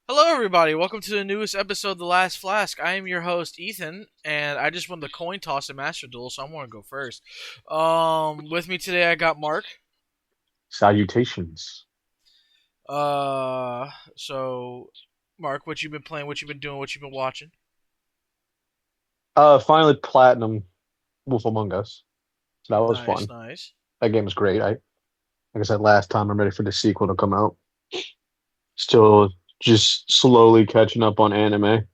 Hello, everybody. Welcome to the newest episode of The Last Flask. I am your host, Ethan, and I just won the coin toss and master duel, so I'm going to go first. With me today, I got Mark. Salutations. So Mark, what you been playing? What you been doing? What you been watching? Finally platinum Wolf Among Us. So that was Nice, fun. nice. That game was great. Like I said last time, I'm ready for the sequel to come out. Still just slowly catching up on anime.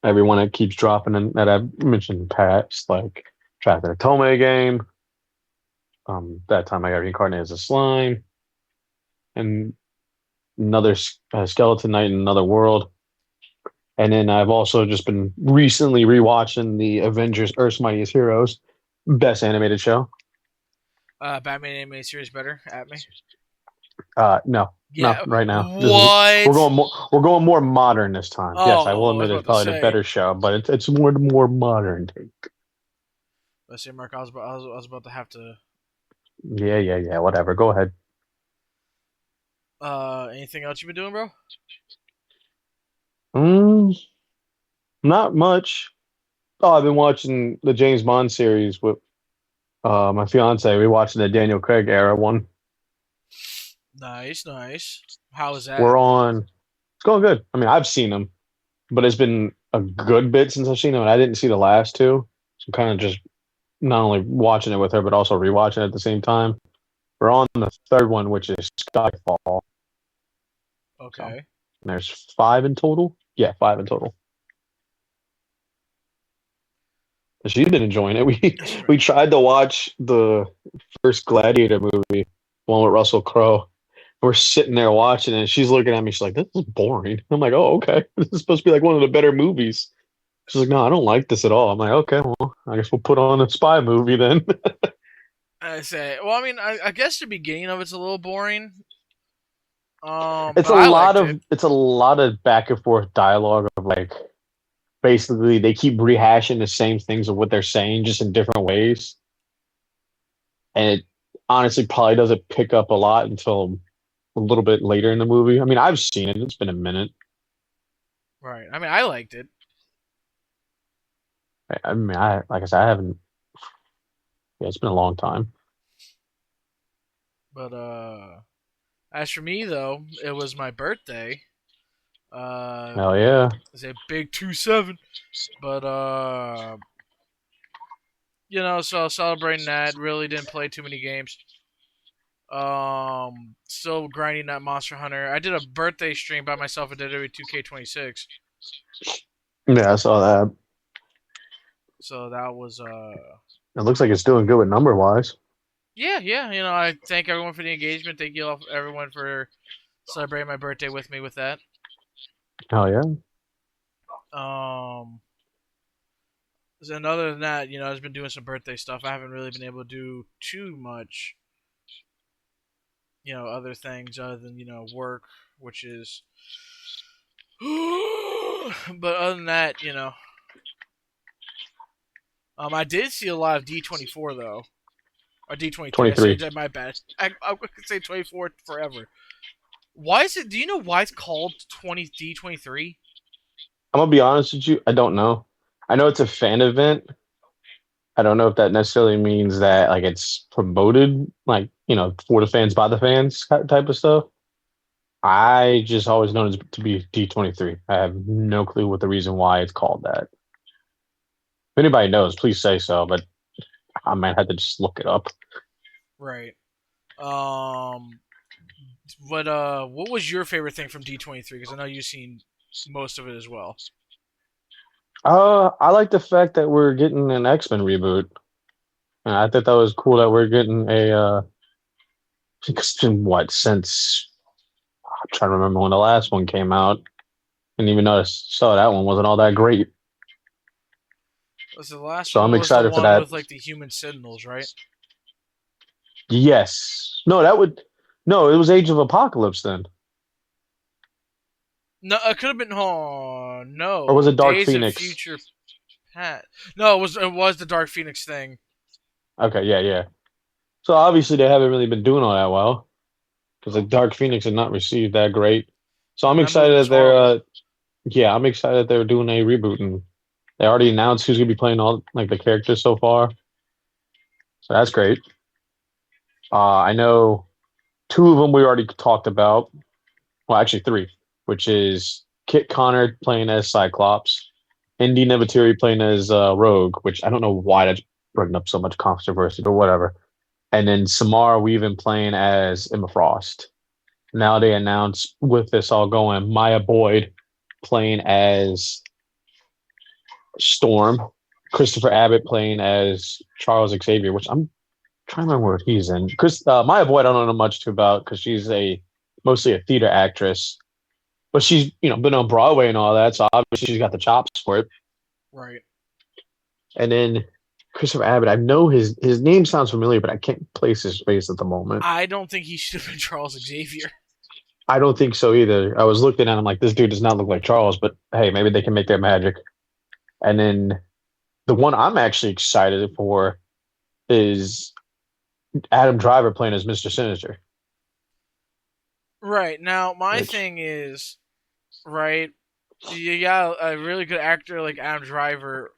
Everyone that keeps dropping and that I've mentioned in the past, like Track the Tome game. That time I got reincarnated as a slime, and another skeleton knight in another world. And then I've also just been recently rewatching the Avengers Earth's Mightiest Heroes, best animated show. Batman animated series better at me. No, no, Yeah. right now. This is What? we're going more modern this time. Yes, I will Oh, I was admit it's about to probably the say. better show, but it's more modern take. Let's see, Mark. I was about to have to. Yeah. Whatever. Go ahead. Anything else you been doing, bro? Mm, not much. Oh, I've been watching the James Bond series with my fiance. We're watching the Daniel Craig era one. Nice, nice. How is that? We're on. It's going good. I mean, I've seen them, but it's been a good bit since I've seen them, and I didn't see the last two. So I'm kind of just not only watching it with her, but also rewatching it at the same time. We're on the third one, which is Skyfall. So Okay. there's five in total. Yeah, five in total. She's been enjoying it. We That's right. we tried to watch the first Gladiator movie, one with Russell Crowe. We're sitting there watching it, and she's looking at me. She's like, "This is boring." I'm like, "Oh, okay. This is supposed to be like one of the better movies." She's like, "No, I don't like this at all." I'm like, "Okay, well, I guess we'll put on a spy movie then." I say, well, I mean, I guess the beginning of it's a little boring. It's But a I lot liked of it. back and forth dialogue of like basically they keep rehashing the same things of what they're saying just in different ways. And it honestly probably doesn't pick up a lot until a little bit later in the movie. I mean, I've seen it. It's been a minute. Right. I mean, I liked it. I mean, I like I said, I haven't. Yeah, it's been a long time. But as for me though, it was my birthday. Uh, Hell yeah. it's a big 2-7. But so celebrating that. Really didn't play too many games. Still grinding that Monster Hunter. I did a birthday stream by myself at WWE 2K26. Yeah, I saw that. So that was It looks like it's doing good with number wise. yeah, yeah. I thank everyone for the engagement. Thank you all, everyone for celebrating my birthday with me with that. Hell yeah. Um, and other than that, I've been doing some birthday stuff. I haven't really been able to do too much, other things other than work, which is. But other than that, I did see a lot of D24 though, or D23. I say 23. that my bad. I could say 24 forever. Why is it? Do you know why it's called 20D23? I'm gonna be honest with you. I don't know. I know it's a fan event. I don't know if that necessarily means that like it's promoted, like for the fans by the fans type of stuff. I just always known it to be D23. I have no clue what the reason why it's called that. If anybody knows, please say so. But I might have to just look it up. Right. Um. What was your favorite thing from D23? Because I know you've seen most of it as well. I like the fact that we're getting an X-Men reboot. And I thought that was cool that we're getting a. It's been what since I'm trying to remember when the last one came out. And even though I saw that one wasn't all that great. Was the last So one I'm was the excited for one that. with like the human sentinels, right? Yes. No, that would. No, it was Age of Apocalypse then, No, it could have been. Oh or was no, it Dark Days of Phoenix? Future Pat. No, it was the Dark Phoenix thing. Okay, yeah. So obviously they haven't really been doing all that well because the Dark Phoenix had not received that great. So I'm And that excited movie was that they're horrible. yeah, I'm excited that they're doing a reboot and they already announced who's gonna be playing all like the characters so far. So that's great. I know two of them we already talked about. Well, actually three, which is Kit Connor playing as Cyclops, Indy Nevatiri playing as Rogue, which I don't know why that's bringing up so much controversy, but whatever. And then Samara Weaving playing as Emma Frost. Now they announced with this all going, Maya Boyd playing as Storm, Christopher Abbott playing as Charles Xavier, which I'm trying to remember what he's in. Chris Maya Boyd, I don't know much too about because she's a mostly a theater actress, but she's been on Broadway and all that, so obviously she's got the chops for it. Right. And then Christopher Abbott, I know his name sounds familiar, but I can't place his face at the moment. I don't think he should have been Charles Xavier. I don't think so either. I was looking at him like this dude does not look like Charles, but hey, maybe they can make their magic. And then the one I'm actually excited for is Adam Driver playing as Mr. Sinister. Right. Now, my Which thing is, right, you got a really good actor like Adam Driver.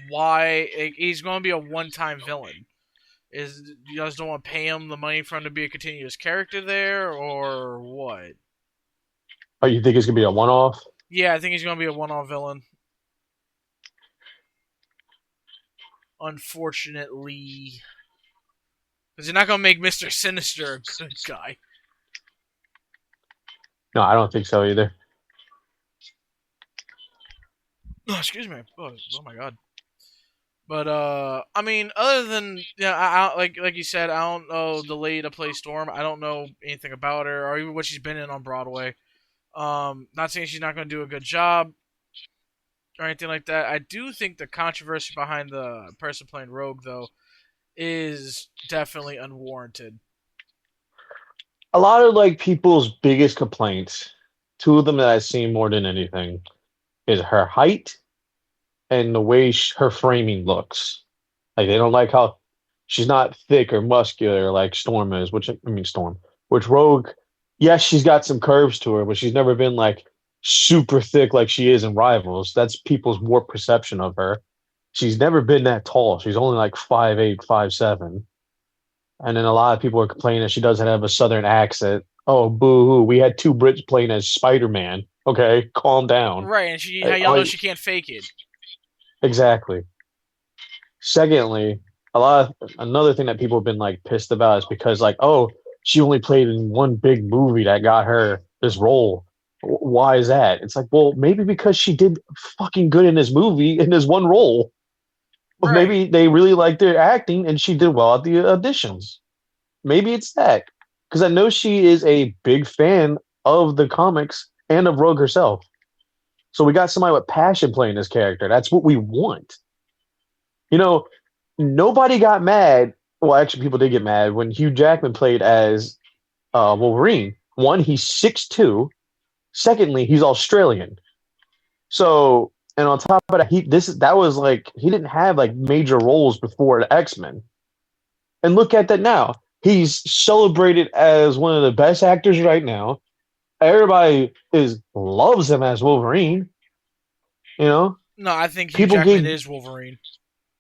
Why? He's going to be a one time villain. Is you guys don't want to pay him the money for him to be a continuous character there, or what? oh, you think it's gonna be a one off? Yeah, I think he's going to be a one off villain. Unfortunately. Because you're not going to make Mr. Sinister a good guy. No, I don't think so either. Oh, excuse me. Oh my god. But I mean, other than yeah, like you said, I don't know the lady to play Storm. I don't know anything about her or even what she's been in on Broadway. Not saying she's not going to do a good job or anything like that. I do think the controversy behind the person playing Rogue though is definitely unwarranted. A lot of like people's biggest complaints, two of them that I've seen more than anything, is her height and the way her framing looks. Like they don't like how she's not thick or muscular like Storm is, which I mean Storm, which Rogue, yes, she's got some curves to her, but she's never been like super thick like she is in Rivals. That's people's warped perception of her. She's never been that tall. She's only like 5'8", 5'7". And then a lot of people are complaining that she doesn't have a southern accent. Oh, boo hoo. We had two Brits playing as Spider-Man. Okay, calm down. Right, and how y'all know she can't fake it. Exactly. Secondly, another thing that people have been like pissed about is because like, oh, she only played in one big movie that got her this role. Why is that? It's like, well, maybe because she did fucking good in this movie in this one role. Or Right. maybe they really liked their acting and she did well at the auditions. Maybe it's that. Because I know she is a big fan of the comics and of Rogue herself. So we got somebody with passion playing this character. That's what we want. You know, nobody got mad. Well, actually, people did get mad when Hugh Jackman played as Wolverine. One, he's 6'2". Secondly, he's Australian. So, and on top of that, that was like he didn't have like major roles before the X-Men. And look at that now. He's celebrated as one of the best actors right now. Everybody loves him as Wolverine. You know, No, I think Hugh people Jackman gave is Wolverine.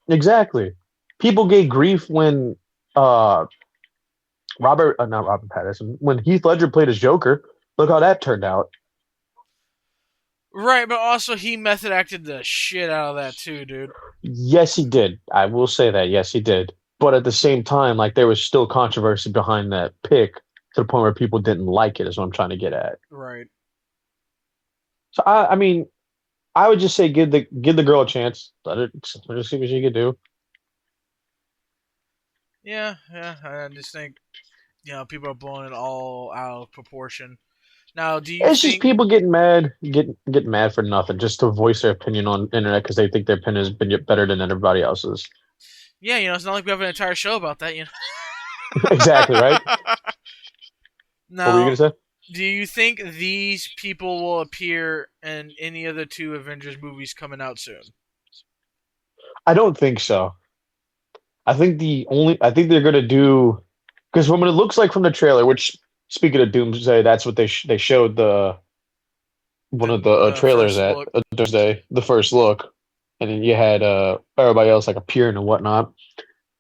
exactly. People gave grief when uh not Robert Pattinson, when Heath Ledger played as Joker. Look how that turned out. Right, but also he method acted the shit out of that too, dude. Yes, he did. I will say that. Yes, he did. But at the same time, like there was still controversy behind that pick to the point where people didn't like it. Is what I'm trying to get at. Right. So I mean, I would just say give the girl a chance. Let her see what she can do. Yeah. I just think people are blowing it all out of proportion. Now, do you It's just think? people getting mad for nothing, just to voice their opinion on the internet because they think their opinion has been better than everybody else's. Yeah, it's not like we have an entire show about that, Exactly right. What were you Now, gonna say? do you think these people will appear in any of the two Avengers movies coming out soon? I don't think so. I think they're gonna do because from what it looks like from the trailer, which speaking of Doomsday, that's what they showed the one The of the the trailers first at look. Thursday, the first look, and then you had everybody else like appearing and whatnot.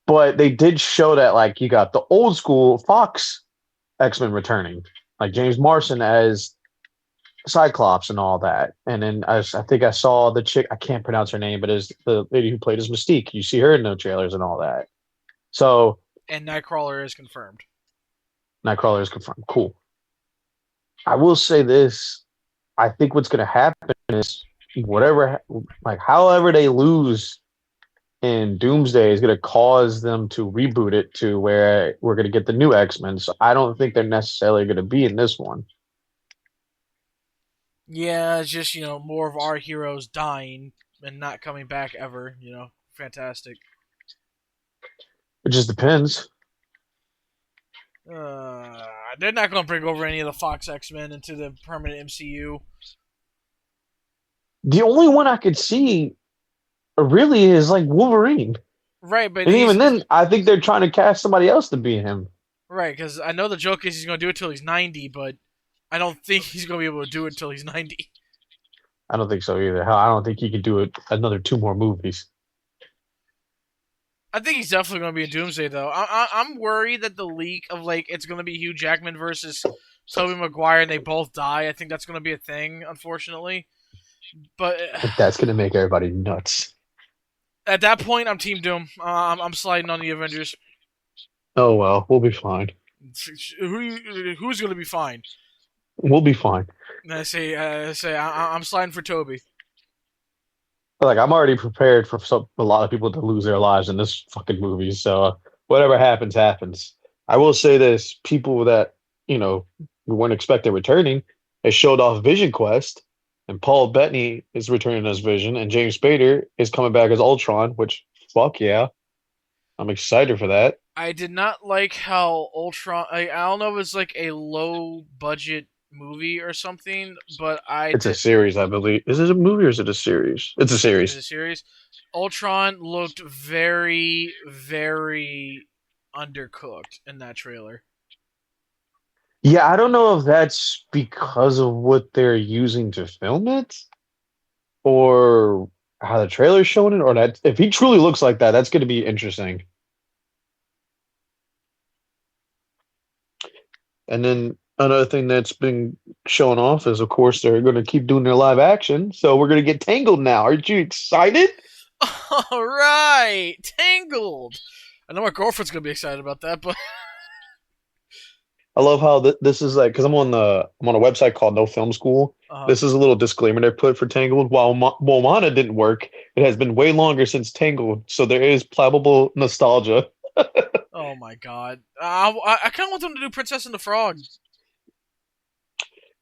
But they did show that like you got the old school Fox X-Men returning, like James Marsden as Cyclops and all that. And then I think I saw the chick, I can't pronounce her name, but is the lady who played as Mystique. You see her in the trailers and all that. So And Nightcrawler is confirmed. Nightcrawler is confirmed. Cool. I will say this. I think what's going to happen is whatever, like, however they lose in Doomsday is going to cause them to reboot it to where we're going to get the new X-Men. So I don't think they're necessarily going to be in this one. Yeah, it's just more of our heroes dying and not coming back ever. Fantastic. It just depends. They're not going to bring over any of the Fox X Men into the permanent MCU. The only one I could see really is like Wolverine. Right, but And even he's then, I think they're trying to cast somebody else to be him. right because I know the joke is he's going to do it till he's 90, but I don't think he's going to be able to do it until he's 90. I don't think so either. Hell, I don't think he could do it another two more movies. I think he's definitely going to be in Doomsday though. I'm worried that the leak of like it's going to be Hugh Jackman versus Tobey Maguire and they both die. I think that's going to be a thing, unfortunately. But But that's gonna make everybody nuts. at that point, I'm Team Doom. I'm sliding on the Avengers. Oh well, we'll be fine. Who's going to be fine? We'll be fine. And I'm sliding for Toby. Like I'm already prepared for a lot of people to lose their lives in this fucking movie. So whatever happens, happens. I will say this: people that we weren't expecting returning, they showed off Vision Quest, and Paul Bettany is returning as Vision, and James Spader is coming back as Ultron. Which fuck yeah, I'm excited for that. I did not like how Ultron. I don't know if it's like a low budget movie or something, but I It's a did. series, I believe. Is it a movie or is it a series? It's a Is series. a series. Ultron looked very, very undercooked in that trailer. Yeah, I don't know if that's because of what they're using to film it or how the trailer's showing it, or that if he truly looks like that, that's going to be interesting. And then another thing that's been shown off is, of course, they're going to keep doing their live action. So we're going to get Tangled now. Aren't you excited? All right, Tangled. I know my girlfriend's gonna be excited about that, but I love how this is like because I'm on a website called No Film School. uh, This is a little disclaimer they put for Tangled. While Moana didn't work, it has been way longer since Tangled, so there is palpable nostalgia. oh my god, I kind of want them to do Princess and the Frog.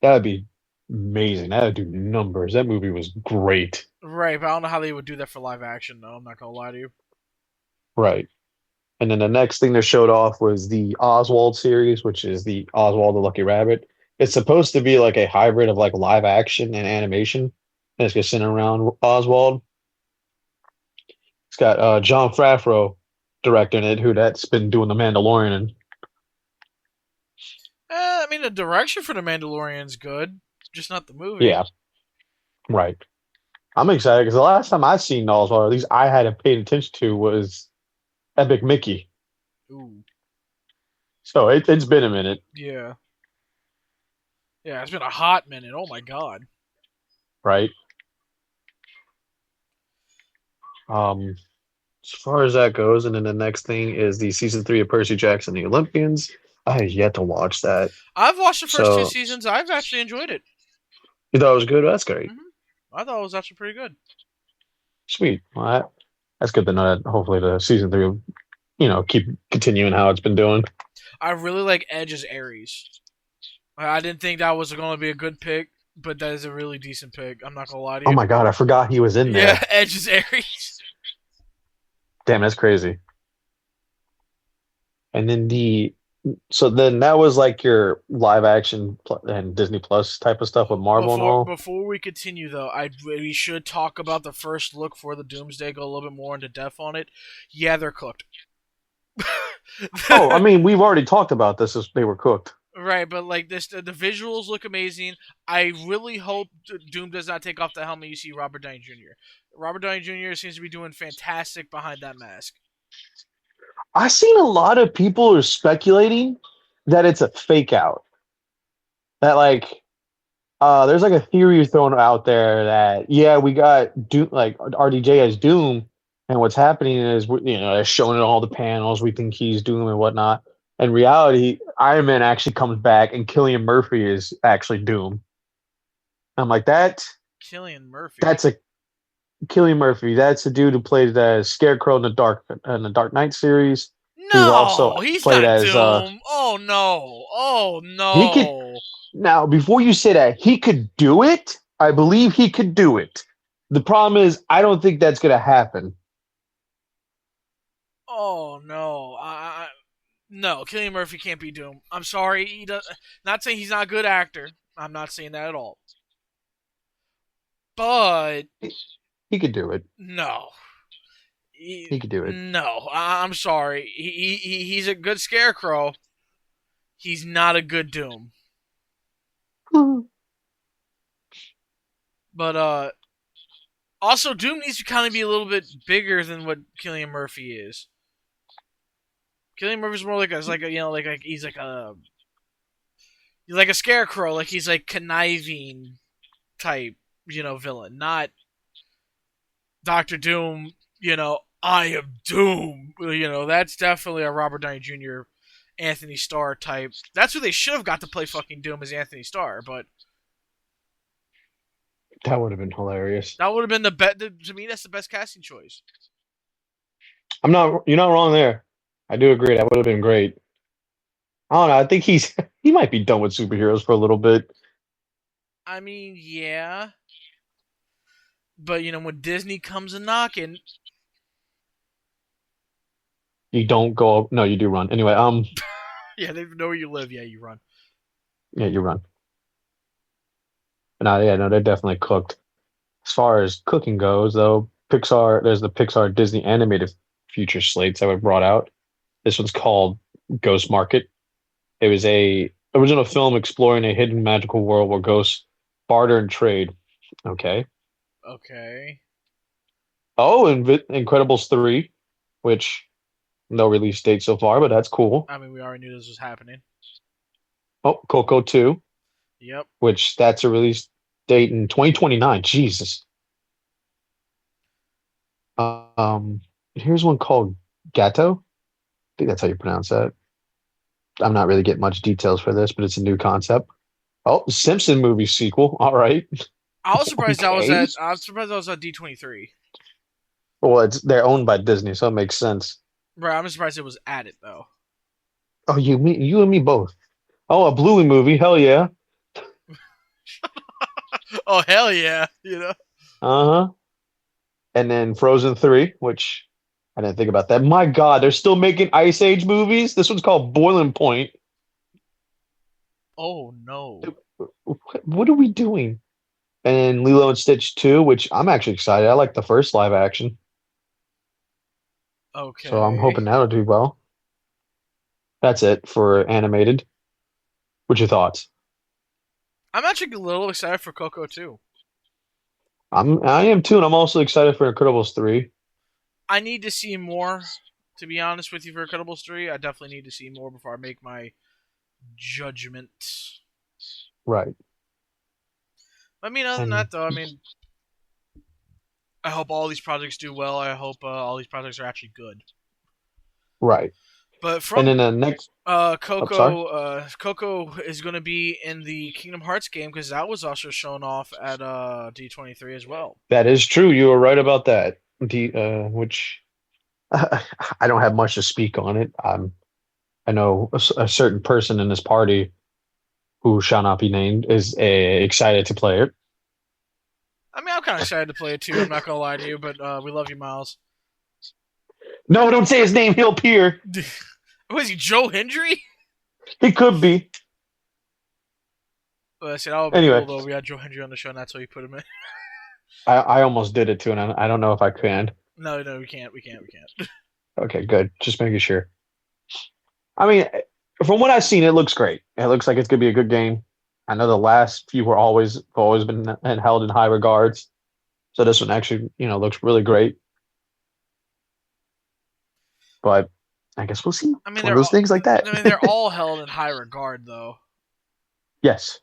That would be amazing. That would do numbers. That movie was great. Right, but I don't know how they would do that for live action though. I'm not gonna lie to you. Right. And then the next thing they showed off was the Oswald series, which is the Oswald the Lucky Rabbit. It's supposed to be like a hybrid of like live action and animation. And it's just centered around Oswald. It's got John Favreau directing it, who that's been doing The Mandalorian. And I mean, the direction for the Mandalorian's good, just not the movie. yeah, right. I'm excited because the last time I seen Oswald, or at least I hadn't paid attention to, was Epic Mickey. Ooh, So it's been a minute, yeah, yeah. It's been a hot minute. Oh my god. right? Um, as far as that goes, and then the next thing is the season 3 of Percy Jackson and the Olympians. I have yet to watch that. I've watched the first two So seasons. I've actually enjoyed it. you thought it was good? That's great. hmm I thought it was actually pretty good. Sweet. Well, that's good to know that hopefully the season 3 will, keep continuing how it's been doing. I really like Edge as Ares. I didn't think that was going to be a good pick, but that is a really decent pick. I'm not going to lie to Oh you. my God, I forgot he was in Yeah, there. Edge as Ares. Damn, that's crazy. And then so then that was like your live action and Disney Plus type of stuff with Marvel and all. Before we continue though, we should talk about the first look for the Doomsday. Go a little bit more into depth on it. Yeah, they're cooked. Oh, I mean, we've already talked about this as they were cooked. Right, but like this, the visuals look amazing. I really hope Doom does not take off the helmet. You see Robert Downey Jr. Robert Downey Jr. seems to be doing fantastic behind that mask. I've seen a lot of people are speculating that it's a fake out. That like there's like a theory thrown out there that yeah, we got Doom like RDJ as Doom, and what's happening is they're showing it all the panels. We think he's Doom and whatnot. In reality, Iron Man actually comes back, and Killian Murphy is actually Doom. I'm like Killian Murphy. that's a Killian Murphy. That's the dude who played the Scarecrow in the Dark Knight series. He was also No, he's played not as Doom. Oh no. Oh he could no. now before you say that he could do it. I believe he could do it. The problem is I don't think that's gonna happen. Oh no. No, Killian Murphy can't be Doom. I'm sorry. He does. Not saying he's not a good actor. I'm not saying that at all. But He could do it. no. He could do it. No, I'm sorry. He's a good Scarecrow. He's not a good Doom. But also Doom needs to kind of be a little bit bigger than what Killian Murphy is. Killian Murphy's more like a he's like a Scarecrow. Like he's like conniving type villain, not Doctor Doom. I am Doom. That's definitely a Robert Downey Jr. Anthony Starr type. That's who they should have got to play fucking Doom as Anthony Starr, but That would have been hilarious. that would have been the best. To me, that's the best casting choice. I'm not. You're not wrong there. I do agree. That would have been great. I don't know. I think he might be done with superheroes for a little bit. I mean, yeah, but when Disney comes a knocking, You don't go. No, you do run. Anyway, yeah, they know where you live. Yeah, you run. yeah, you run. No, yeah, no, they're definitely cooked. As far as cooking goes, though, there's the Pixar Disney animated future slates that were brought out. This one's called Ghost Market. It was a original film exploring a hidden magical world where ghosts barter and trade. Okay. Okay. Oh, and Incredibles 3, which no release date so far, but that's cool. I mean, we already knew this was happening. Oh, Coco 2, Yep. which that's a release date in 2029. Jesus. Um, Here's one called Gato. I think that's how you pronounce that. I'm not really getting much details for this, but it's a new concept. Oh, Simpson movie sequel. All right. I was surprised I was Okay. at. I was surprised I was at D23. Well, they're owned by Disney, so it makes sense. Right. I'm surprised it was at it though. Oh, you and me both. Oh, a Bluey movie. Hell yeah. Oh hell yeah! Uh-huh. And then Frozen 3, which I didn't think about that. My God, they're still making Ice Age movies. This one's called Boiling Point. Oh no. What are we doing? And Lilo and Stitch 2, which I'm actually excited. I like the first live action. So I'm Okay. hoping that'll do well. That's it for animated. What's your thoughts? I'm actually a little excited for Coco too. I am too, and I'm also excited for Incredibles 3. I need to see more. To be honest with you, for Incredibles 3, I definitely need to see more before I make my judgment. Right. I mean, other than And that, though, I mean, I hope all these projects do well. I hope all these projects are actually good. right. But And from then the next sorry. Coco is going to be in the Kingdom Hearts game because that was also shown off at D23 as well. That is true. You were right about that. Which I don't have much to speak on it. I know a certain person in this party who shall not be named is excited to play it. I mean, I'm kind of excited to play it too. I'm not going to lie to you, but we love you, Miles. No, don't say his name. He'll appear. Was he Joe Hendry? He could be. Well, I said that would be Anyway, cool though. We had Joe Hendry on the show, and that's why you put him in. I almost did it too, and I don't know if I can. No, we can't. We can't. Okay, good. Just making sure. I mean, from what I've seen, it looks great. It looks like it's gonna be a good game. I know the last few were always been and held in high regards. So this one actually, looks really great. But I guess we'll see. I It's mean, one of those things like that. they're all held in high regard, though. Yes,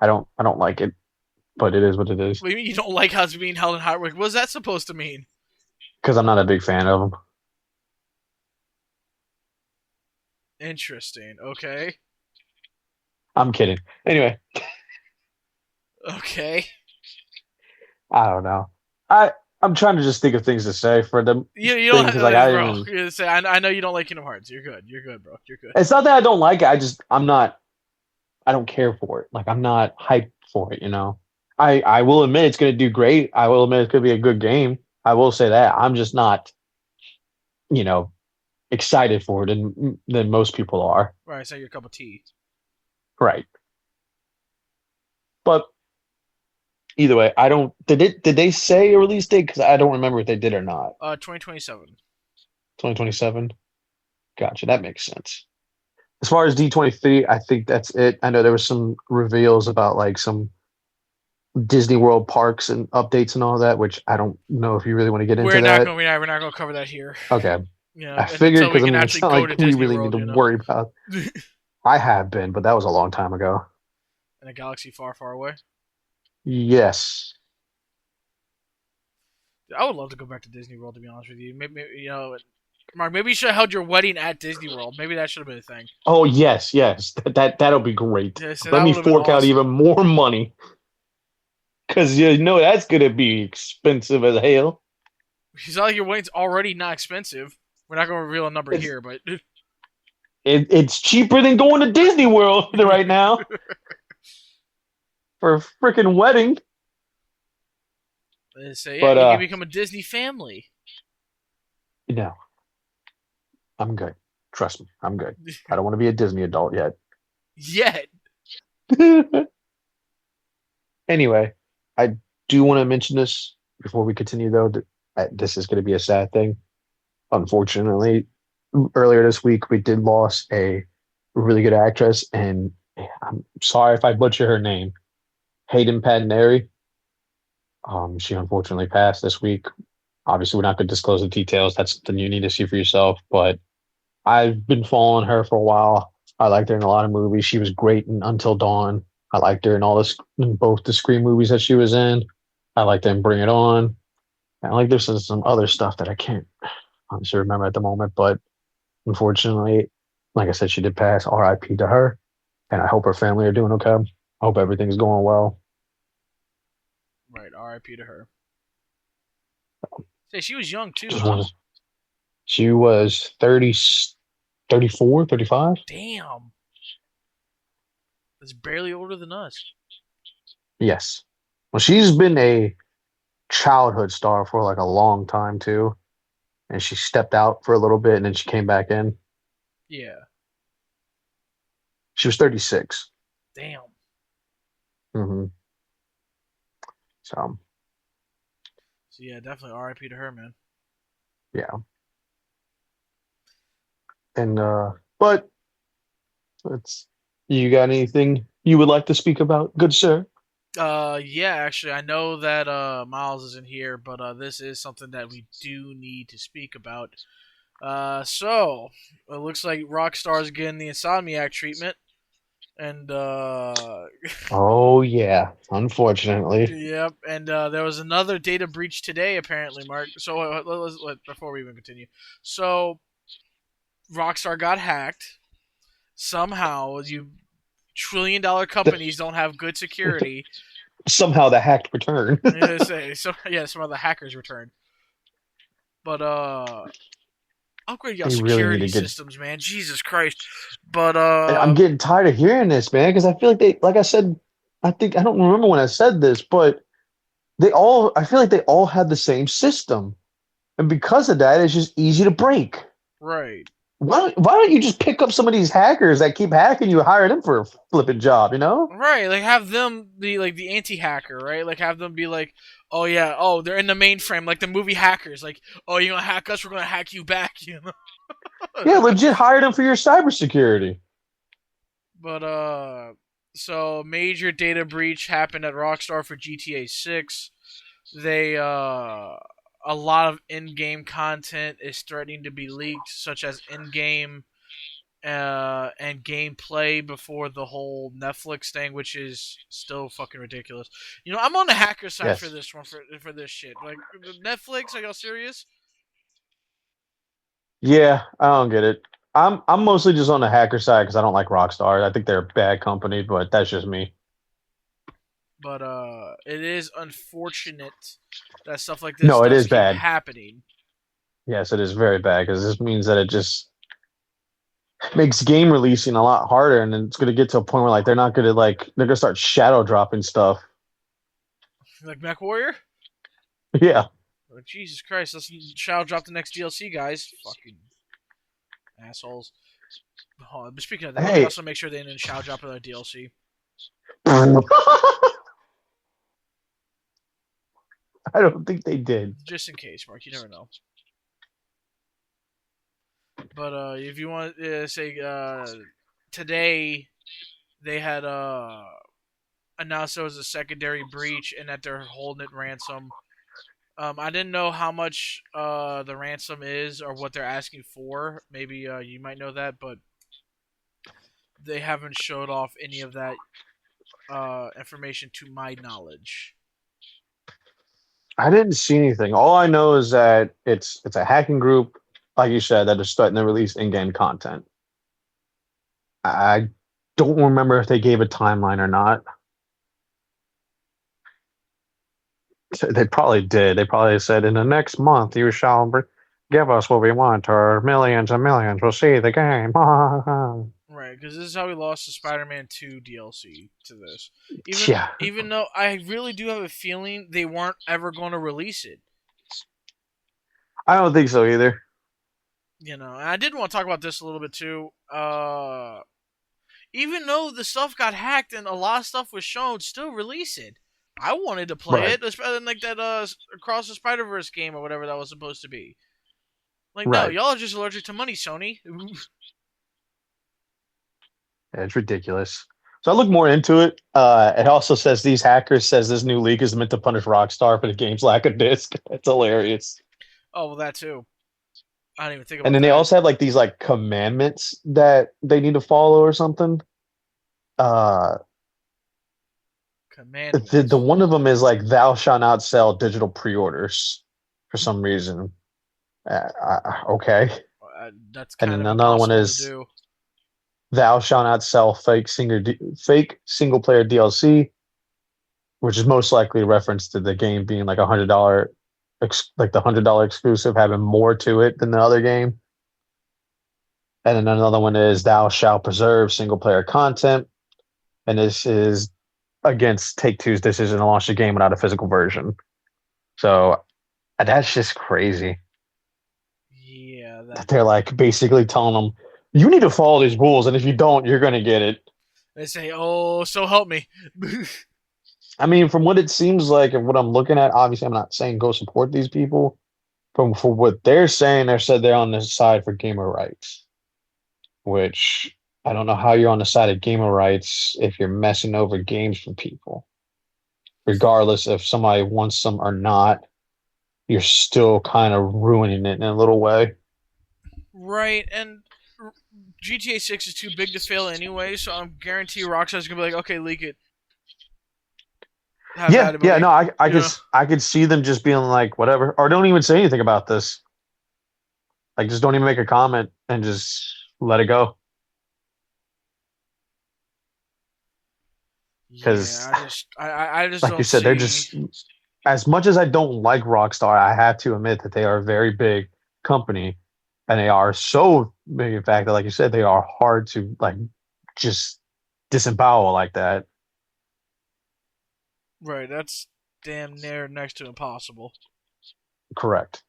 I don't like it, but it is what it is What do you mean you don't like how it's being held in high regard? What's that supposed to mean? because I'm not a big fan of them. Interesting. Okay. I'm kidding. Anyway, Okay. I don't know. I'm trying to just think of things to say for the You don't thing have, because like I bro. didn't. You say I know you don't like Kingdom Hearts. You're good. You're good, bro. You're good. It's not that I don't like it. I'm not. I don't care for it. Like I'm not hyped for it. I will admit it's going to do great. I will admit it's going to be a good game. I will say that. I'm just not, you know, excited for it than most people are. Right. So your cup of tea. Right. But either way, I don't. Did they say a release date? Because I don't remember if they did or not. 2027. 2027. Gotcha. That makes sense. As far as D23, I think that's it. I know there was some reveals about like some Disney World parks and updates and all that, which I don't know if you really want to get into that. We're not gonna cover that here. Okay. You know, I figured until we because I can mean it's actually not go like to we Disney really need World. to You know, worry about. in I have been, but that was a long time ago. a galaxy far, far away. Yes. I would love to go back to Disney World. To be honest with you, maybe Mark. Maybe you should have held your wedding at Disney World. Maybe that should have been a thing. Oh yes, yes. That'll be great. Yeah, so Let that me would have been fork out awesome. even more money because that's gonna be expensive as hell. It's not like your wedding's already not expensive. We're not going to reveal a number It's here, but it's cheaper than going to Disney World right now for a freaking wedding. they say, yeah, But you can become a Disney family. no, I'm good. Trust me, I'm good. I don't want to be a Disney adult yet. Yet, Anyway, I do want to mention this before we continue, though, that this is going to be a sad thing. Unfortunately, earlier this week, we did lose a really good actress, and I'm sorry if I butcher her name, Hayden Panettiere. She unfortunately passed this week. Obviously, we're not going to disclose the details. That's something you need to see for yourself. But I've been following her for a while. I liked her in a lot of movies. She was great in Until Dawn. I liked her in in both the Scream movies that she was in. I liked her in Bring It On. And like there's some other stuff that I can't honestly remember at the moment, but unfortunately, like I said, she did pass. R.I.P. to her, and I hope her family are doing okay. I hope everything's going well. right? R.I.P. to her. Say she was young too, Just huh? want to. She was 30, 34, 35. Damn, that's barely older than us. Yes. Well, she's been a childhood star for like a long time too, and she stepped out for a little bit and then she came back in. Yeah. She was 36. Damn. Mm-hmm. So So yeah, definitely R.I.P. to her, man. yeah, and but it's you got anything you would like to speak about, good sir? Yeah, actually, I know that Miles isn't here, but this is something that we do need to speak about. So it looks like Rockstar's getting the Insomniac treatment, and Oh yeah, unfortunately. yep, and there was another data breach today, apparently, Mark. So before we even continue, so Rockstar got hacked somehow. You trillion-dollar companies don't have good security. Somehow the hacked return. Yeah, say so. Yeah, some of the hackers returned, but upgrade your They really need security to get. systems, man. Jesus Christ. But I'm getting tired of hearing this, man, because I feel like like I said, I don't remember when I said this, but I feel like they all had the same system. And because of that, it's just easy to break. right. Why don't you just pick up some of these hackers that keep hacking you, hire them for a flipping job, you know? Right, like have them be like the anti-hacker, right? Like have them be like, oh yeah, oh they're in the mainframe, like the movie Hackers. Like, oh you gonna hack us, we're gonna hack you back, you know? Yeah, legit hired him for your cybersecurity. But so major data breach happened at Rockstar for GTA 6. They a lot of in-game content is threatening to be leaked, such as in-game and gameplay before the whole Netflix thing, which is still fucking ridiculous. You know, I'm on the hacker side for Yes. this one for this shit. Like Netflix, are y'all serious? Yeah, I don't get it. I'm mostly just on the hacker side because I don't like Rockstar. I think they're a bad company, but that's just me. But it is unfortunate that stuff like this No, it does is keep bad. happening. Yes, it is very bad because this means that it just makes game releasing a lot harder, and then it's going to get to a point where like they're not going to like they're going to start shadow dropping stuff. Like Mech Warrior. Yeah. Like Jesus Christ, let's shall drop the next DLC, guys. Fucking assholes. Oh, but speaking of that, let me Hey. also make sure they didn't shall drop another DLC, I don't think they did. just in case, Mark. You never know. But if you want to say today they had announced there was a secondary breach and that they're holding it ransom. I didn't know how much the ransom is or what they're asking for. Maybe you might know that, but they haven't showed off any of that information to my knowledge. I didn't see anything. All I know is that it's a hacking group, like you said, that is starting to release in-game content. I don't remember if they gave a timeline or not. They probably did. They probably said in the next month you shall give us what we want, or millions and millions will see the game. Right, because this is how we lost the Spider-Man 2 DLC to this. Even Yeah, even though I really do have a feeling they weren't ever going to release it. I don't think so either. You know, and I did want to talk about this a little bit too. Even though the stuff got hacked and a lot of stuff was shown, still release it. I wanted to play Right, it. It's better than like that Across the Spider Verse game or whatever that was supposed to be. Like, no, right. y'all are just allergic to money, Sony. Yeah, it's ridiculous. So I look more into it. It also says these hackers says this new leak is meant to punish Rockstar for the game's lack of disc. It's hilarious. Oh well, that too. I didn't even think And about then they that. also have like these like commandments that they need to follow or something. Uh, the Commandments. one of them is like thou shalt not sell digital pre-orders for some reason. Okay. That's And kind then of another one impossible to is do. thou shalt not sell fake single player DLC, which is most likely a reference to the game being like $100, like the $100 exclusive having more to it than the other game. And then another one is thou shalt preserve single player content, and this is against Take Two's decision to launch the game without a physical version. So that's just crazy Yeah, that that they're like basically telling them you need to follow these rules, and if you don't, you're gonna get it. they say, "Oh, so help me." I mean, from what it seems like and what I'm looking at, obviously, I'm not saying go support these people. From for what they're saying, they said they're on the side for gamer rights, which I don't know how you're on the side of gamer rights if you're messing over games for people. Regardless if somebody wants them or not, you're still kind of ruining it in a little way. Right, and GTA 6 is too big to fail anyway, so I'm guarantee Rockstar's gonna be like, "Okay, leak it. Have at Yeah, it, yeah, buddy." no, You know. I could see them just being like whatever, or don't even say anything about this. Like, just don't even make a comment and just let it go. Yeah, Because, I just like you don't said, they're see. just as much as I don't like Rockstar, I have to admit that they are a very big company, and they are so big, in fact, that, like you said, they are hard to like just disembowel like that. Right, that's damn near next to impossible. Correct.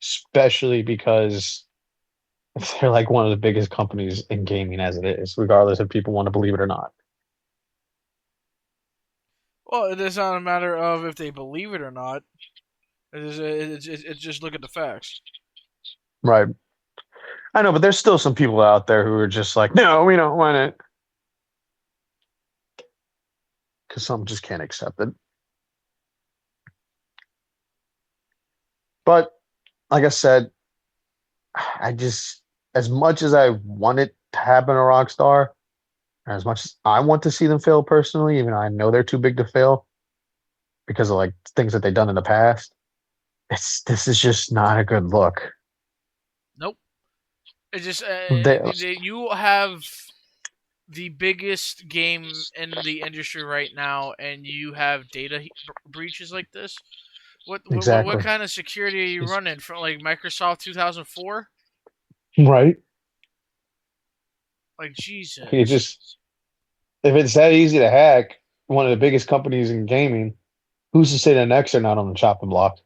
Especially because they're like one of the biggest companies in gaming as it is, regardless if people want to believe it or not. Well, it is not a matter of if they believe it or not. It's just look at the facts. Right. I know, but there's still some people out there who are just like, no, we don't want it because some just can't accept it. But like I said, I just as much as I want it to happen to Rockstar, and as much as I want to see them fail personally, even though I know they're too big to fail because of like things that they've done in the past, this is just not a good look. Nope. It's just They, you have the biggest game in the industry right now, and you have data breaches like this. What exactly. kind of security are you It's, running from, like Microsoft 2004? right. Like It Jesus. just if it's that easy to hack one of the biggest companies in gaming, who's to say the next are not on the chopping block?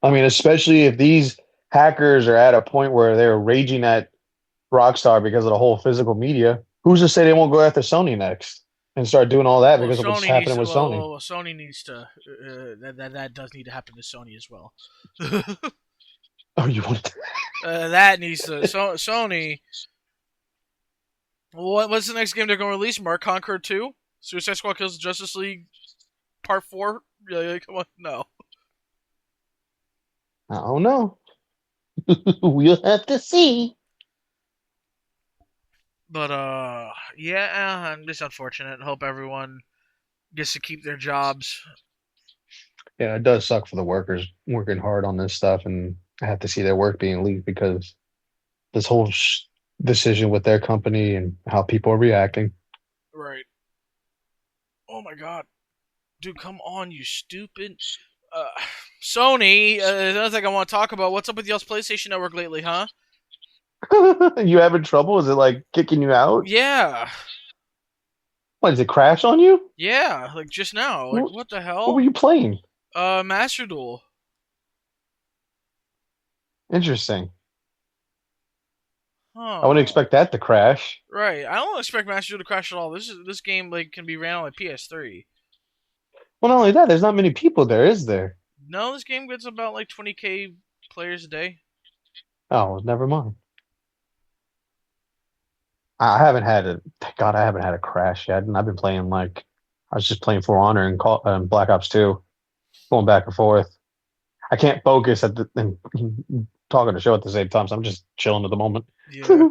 I mean, especially if these hackers are at a point where they're raging at Rockstar because of the whole physical media, who's to say they won't go after Sony next and start doing all that Well, because of what's Sony needs happening to. with Sony? Sony needs to. That does need to happen to Sony as well. Oh, you want? That needs to. Sony. What's the next game they're going to release? Mark Conquer 2? Suicide Squad Kills the Justice League Part 4? Yeah, come on, no. I don't know. We'll have to see. But yeah, I'm just unfortunate. Hope everyone gets to keep their jobs. Yeah, it does suck for the workers working hard on this stuff and have to see their work being leaked because this whole decision with their company and how people are reacting. Right. Oh my god, dude, come on, you stupid. Uh, Sony. Another thing I want to talk about. What's up with y'all's PlayStation Network lately, huh? You having trouble? Is it like kicking you out? Yeah, What, does it crash on you? yeah. Like just now. Like What, what the what were hell? you playing? Master Duel. Interesting. I wouldn't Huh. expect that to crash. Right. I don't expect Master Duel to crash at all. This game like can be ran on like PS3. Well, not only that, there's not many people there, is there? No, this game gets about like 20K players a day. Oh, well, never mind. I haven't had it. Thank God, I haven't had a crash yet. And I've been playing like I was just playing For Honor and Black Ops 2, going back and forth. I can't focus at the and talking to show at the same time, so I'm just chilling at the moment. Yeah.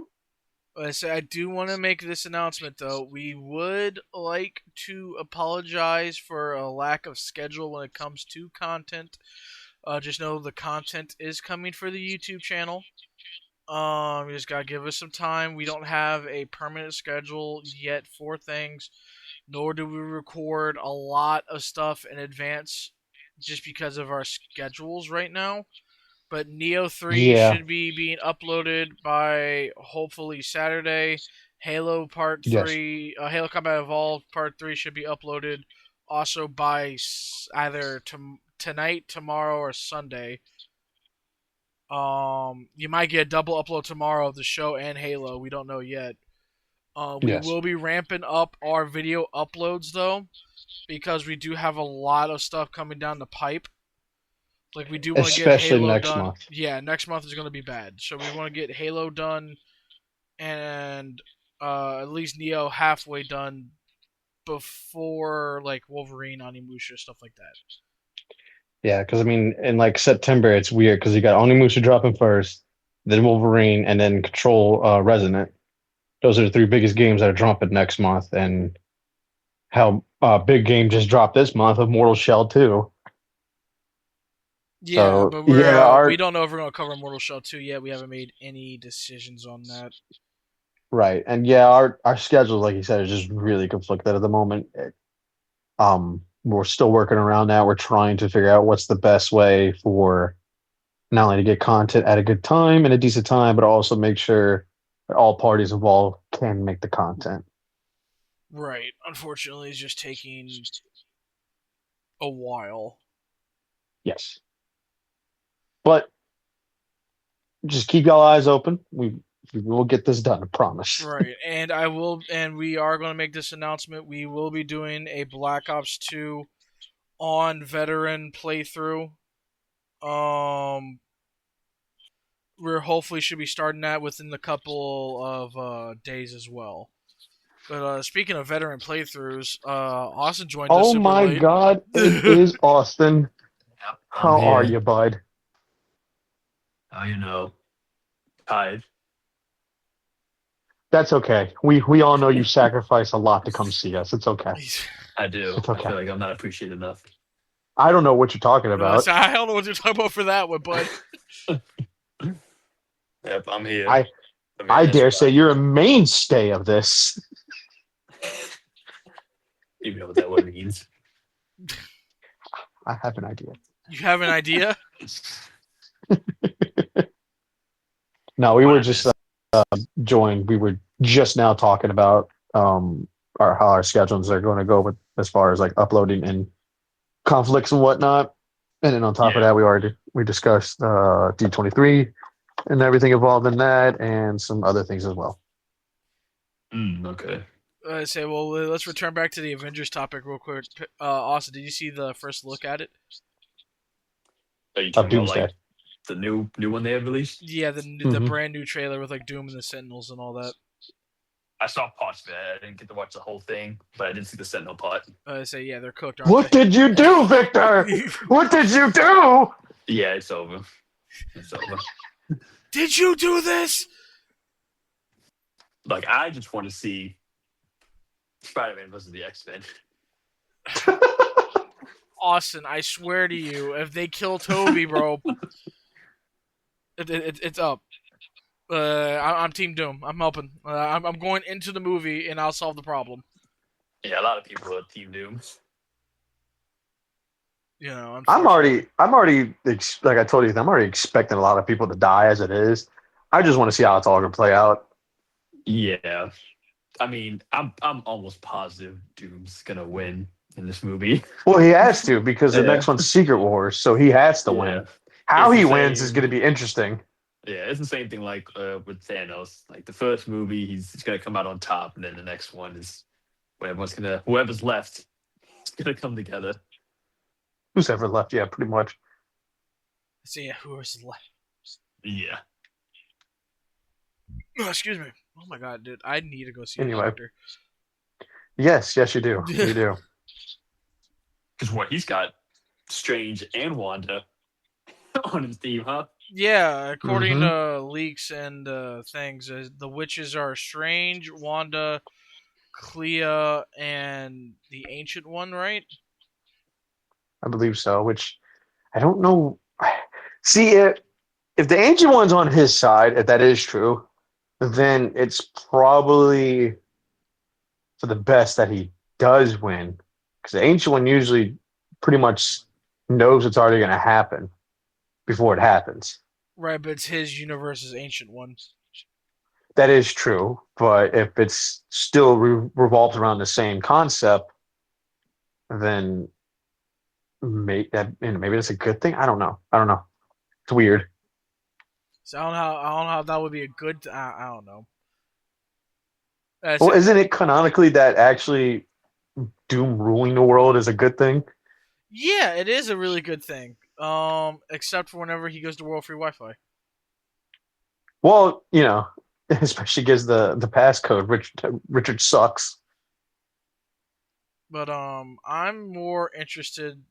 So I do want to make this announcement though. We would like to apologize for a lack of schedule when it comes to content. Just know the content is coming for the YouTube channel. You just gotta give us some time. We don't have a permanent schedule yet for things, nor do we record a lot of stuff in advance, just because of our schedules right now. But Neo 3 Yeah. should be being uploaded by hopefully Saturday. Halo Part Yes. 3, Halo Combat Evolved Part 3 should be uploaded also by either tonight, tomorrow, or Sunday. You might get a double upload tomorrow of the show and Halo. We don't know yet. We Yes. will be ramping up our video uploads though, because we do have a lot of stuff coming down the pipe. Like we do want to get Especially Halo next done. month. Yeah, next month is going to be bad. So we want to get Halo done and at least Neo halfway done before like Wolverine, Onimusha, stuff like that. Yeah, because I mean, in like September, it's weird because you got Onimusa dropping first, then Wolverine, and then Control Resonant. Those are the three biggest games that are dropping next month. And how big game just dropped this month of Mortal Shell 2. Yeah, So but yeah, we our don't know if we're going to cover Mortal Shell 2 yet. We haven't made any decisions on that. right, and yeah, our schedule, like you said, is just really conflicted at the moment. We're still working around that. We're trying to figure out what's the best way for not only to get content at a good time and a decent time, but also make sure that all parties involved can make the content. Right. Unfortunately, it's just taking a while. Yes, but just keep y'all eyes open. We will get this done. I promise. Right. And we are going to make this announcement. We will be doing a Black Ops 2 on veteran playthrough. Um we're hopefully should be starting that within a couple of days as well. But speaking of veteran playthroughs, Austin joined us Oh super my late. God, it is Austin. Yep, I'm How are here. you, bud? Oh, you know, tired. That's okay. We all know you sacrifice a lot to come see us. It's okay. I do. It's I okay. feel like I'm not appreciated enough. I don't know what you're talking about. So I don't know what you're talking about for that one, bud. Yep, I'm here. I I'm here. I That's dare why. say you're a mainstay of this. You know what that word means. I have an idea. You have an idea? No, we What were it just is. joined. We were just now talking about our how our schedules are going to go with as far as like uploading and conflicts and whatnot. And then on top of Yeah. that, we discussed D23 and everything involved in that, and some other things as well. Okay. I say, well, let's return back to the Avengers topic real quick. Austin, did you see the first look at it? Are you Of talking about Doomsday. like the new one they have released? Yeah, the Hmm. brand new trailer with like Doom and the Sentinels and all that. I saw parts of it. I didn't get to watch the whole thing, but I did see the Sentinel part. I say, yeah, they're cooked, aren't What did you do, Victor? they? What did you do? Yeah, it's over. It's over. Did you do this? Like I just want to see Spider-Man versus the X-Men. Austin, I swear to you, if they kill Toby, bro, it's up. I'm Team Doom. I'm helping. I'm going into the movie and I'll solve the problem. Yeah, a lot of people are Team Doom. You know, I'm unfortunately. already, like I told you, I'm already expecting a lot of people to die as it is. I just want to see how it's all going to play out. Yeah, I mean, I'm almost positive Doom's gonna win in this movie. Well, he has to because the Yeah, next one's Secret Wars, so he has to yeah. win. How It's the he wins is going to same. be interesting. Yeah, it's the same thing like with Thanos. Like the first movie, he's gonna come out on top, and then the next one is when whoever's left is gonna come together. Who's ever left? Yeah, pretty much. So yeah, who is left? Yeah. Oh, excuse me. Oh my god, dude, I need to go see a Anyway, doctor. yes, you do. You do. Because what he's got Strange and Wanda on his team, huh? Yeah, according Hmm. to leaks and things, the witches are Strange, Wanda, Clea, and the Ancient One, right? I believe so. Which I don't know. See, if the Ancient One's on his side, if that is true, then it's probably for the best that he does win, because the Ancient One usually pretty much knows what's already going to happen before it happens. Right, but it's his universe's Ancient One. That is true, but if it's still revolves around the same concept, then maybe that's a good thing. I don't know. I don't know. It's weird. So I don't know how that would be a good. I don't know. Well, So, isn't it canonically that actually Doom ruling the world is a good thing? yeah, it is a really good thing. Except for whenever he goes to World Free Wi-Fi. Well, especially gives the passcode. Richard sucks. But I'm more interested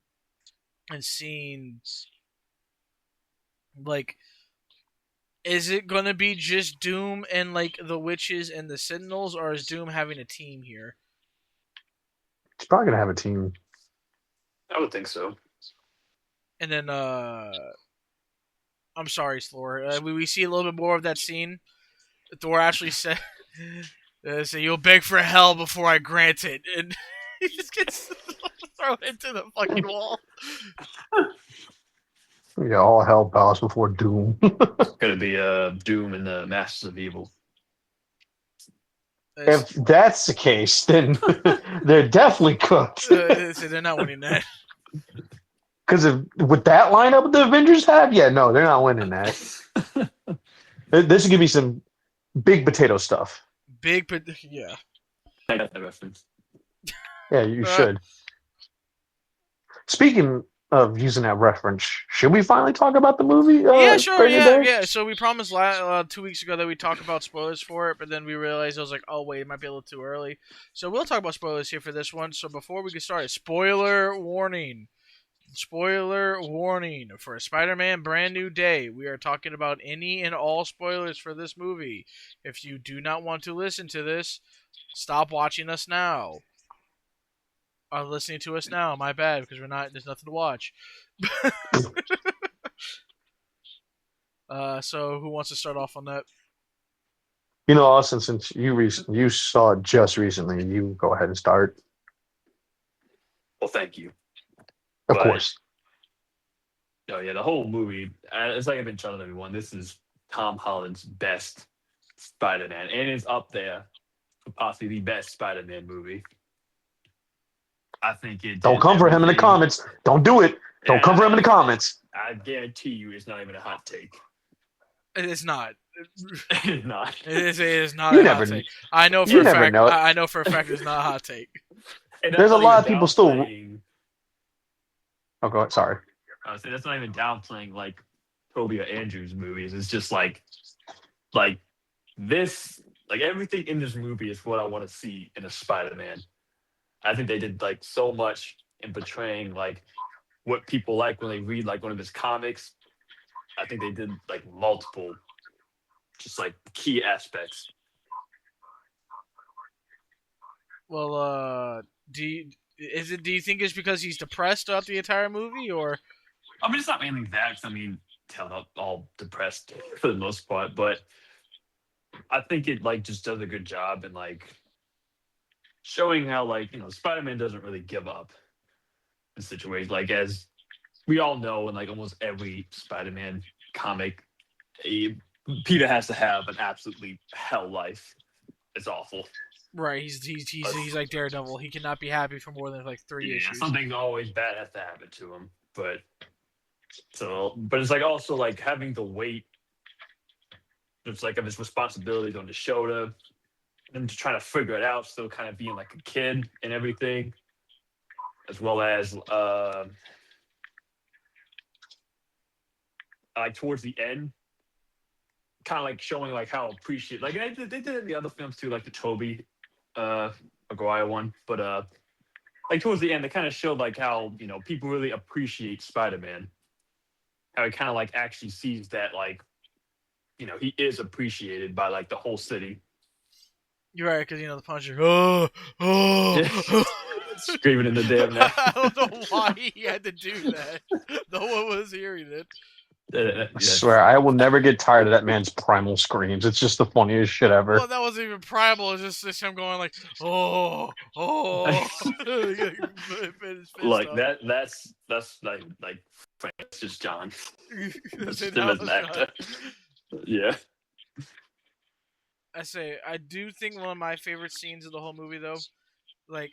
in seeing like, is it gonna be just Doom and like the witches and the Sentinels, or is Doom having a team here? He's probably gonna have a team. I would think so. And then I'm sorry, Thor. We see a little bit more of that scene. Thor actually said, "So you'll beg for hell before I grant it," and he just gets thrown into the fucking wall. Yeah, all hell bows before Doom. Gonna be Doom and the Masters of Evil. If that's the case, then they're definitely cooked. So they're not winning that. Because with that lineup the Avengers have, yeah, no, they're not winning that. This is gonna be some big potato stuff. Big, but yeah. I got that reference. Yeah, you Uh, should. Speaking of using that reference, should we finally talk about the movie? Yeah, sure. Brand New Yeah, Day. yeah. So we promised 2 weeks ago that we'd talk about spoilers for it, but then we realized I was like, oh wait, it might be a little too early. So we'll talk about spoilers here for this one. So before we get started, spoiler warning. Spoiler warning for Spider-Man Brand New Day. We are talking about any and all spoilers for this movie. If you do not want to listen to this, stop watching us now. Are listening to us now. My bad, because we're not. There's nothing to watch. So who wants to start off on that? Austin, since you saw it just recently, you go ahead and start. Well, thank you. Of But course. oh yeah, the whole movie. It's like I've been telling everyone. This is Tom Holland's best Spider-Man, and it's up there for possibly the best Spider-Man movie. I think it Don't did come for him in the everything. comments. Don't do it. Don't come for him in the comments. I guarantee you, it's not even a hot take. It is not. It's not. It is not You a never, hot take. I know for you a never fact. know it. I know for a fact it's not a hot take. And that's There's a not lot even of people still. downplaying. Oh, go ahead. Sorry. I was saying that's not even downplaying like Toby or Andrew's movies. It's just like this, like everything in this movie is what I want to see in a Spider-Man. I think they did like so much in portraying like what people like when they read like one of his comics. I think they did like multiple, just like key aspects. Well, do you think it's because he's depressed throughout the entire movie, or I mean, it's not mainly that. 'Cause, I mean, tell all depressed for the most part, but I think it like just does a good job in like showing how like Spider-Man doesn't really give up in situations like as we all know in like almost every Spider-Man comic, he, Peter has to have an absolutely hell life. It's awful. right? He's like Daredevil. He cannot be happy for more than like three Yeah, issues. something always bad has to happen to him. But it's like also like having the weight. It's like of his responsibilities on his shoulder, and to trying to figure it out, still kind of being like a kid and everything, as well as like towards the end, kind of like showing like how appreciate like they did it in the other films too, like the Toby Maguire one, but like towards the end, they kind of showed like how people really appreciate Spider-Man, how he kind of like actually sees that like he is appreciated by like the whole city. You're right, because the Punisher. Oh, oh. Screaming in the damn neck. I don't know why he had to do that. No one was hearing it. I Yes. swear, I will never get tired of that man's primal screams. It's just the funniest shit ever. Well, that wasn't even primal. It's just him going like, oh, oh. Like that's like Francis John. That's Just it. him That as an was actor. Yeah. I say, I do think one of my favorite scenes of the whole movie, though, like,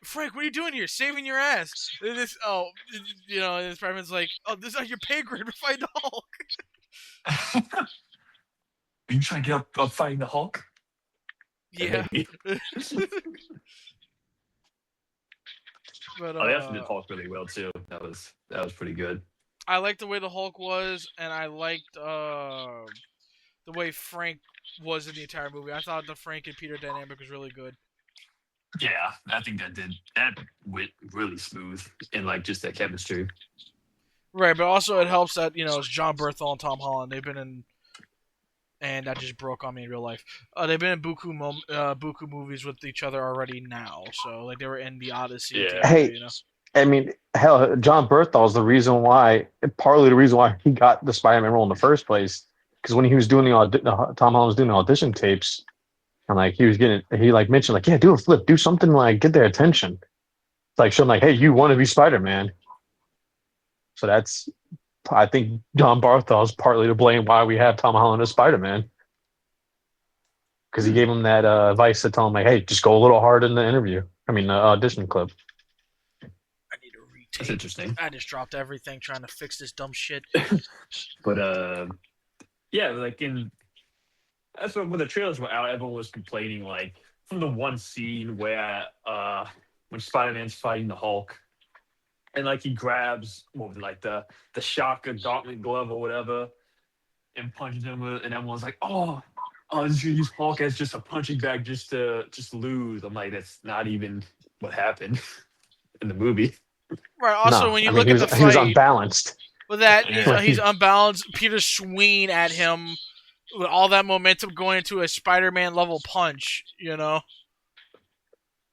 Frank, what are you doing here? Saving your ass. And this, and Spider-Man's like, oh, this is not your pay grade. We're fighting the Hulk. Are you trying to get up fighting the Hulk? Yeah. But Oh, they actually did Hulk really well too. That was pretty good. I liked the way the Hulk was, and I liked the way Frank was in the entire movie. I thought the Frank and Peter dynamic was really good. Yeah, I think that went really smooth in like just that chemistry. Right, but also it helps that it's John Berthel and Tom Holland. They've been in, and that just broke on me in real life. They've been in buku movies with each other already now. So like they were in the Odyssey Yeah. together. Hey, I mean, hell, John Berthel is the reason why, partly the reason why he got the Spider-Man role in the first place. Because when he was doing Tom Holland was doing the audition tapes, and like he like mentioned like, yeah, do a flip, do something like get their attention. It's like showing like, hey, you want to be Spider-Man. So I think John Barthol is partly to blame why we have Tom Holland as Spider-Man. Because he gave him that advice to tell him like, hey, just go a little hard in the interview. I mean, the audition clip. I need to retake. That's interesting. I just dropped everything trying to fix this dumb shit. But yeah, like that's when the trailers were out, everyone was complaining like from the one scene where when Spider-Man's fighting the Hulk, and like he grabs what was it, like the shocker gauntlet glove or whatever, and punches him with, and everyone's like, oh, this is gonna use Hulk as just a punching bag just to just lose. I'm like, that's not even what happened in the movie. Right. Also, No, when I you mean look at the he was fight unbalanced. with that, Yeah, he's unbalanced. Peter swinging at him with all that momentum going into a Spider-Man level punch.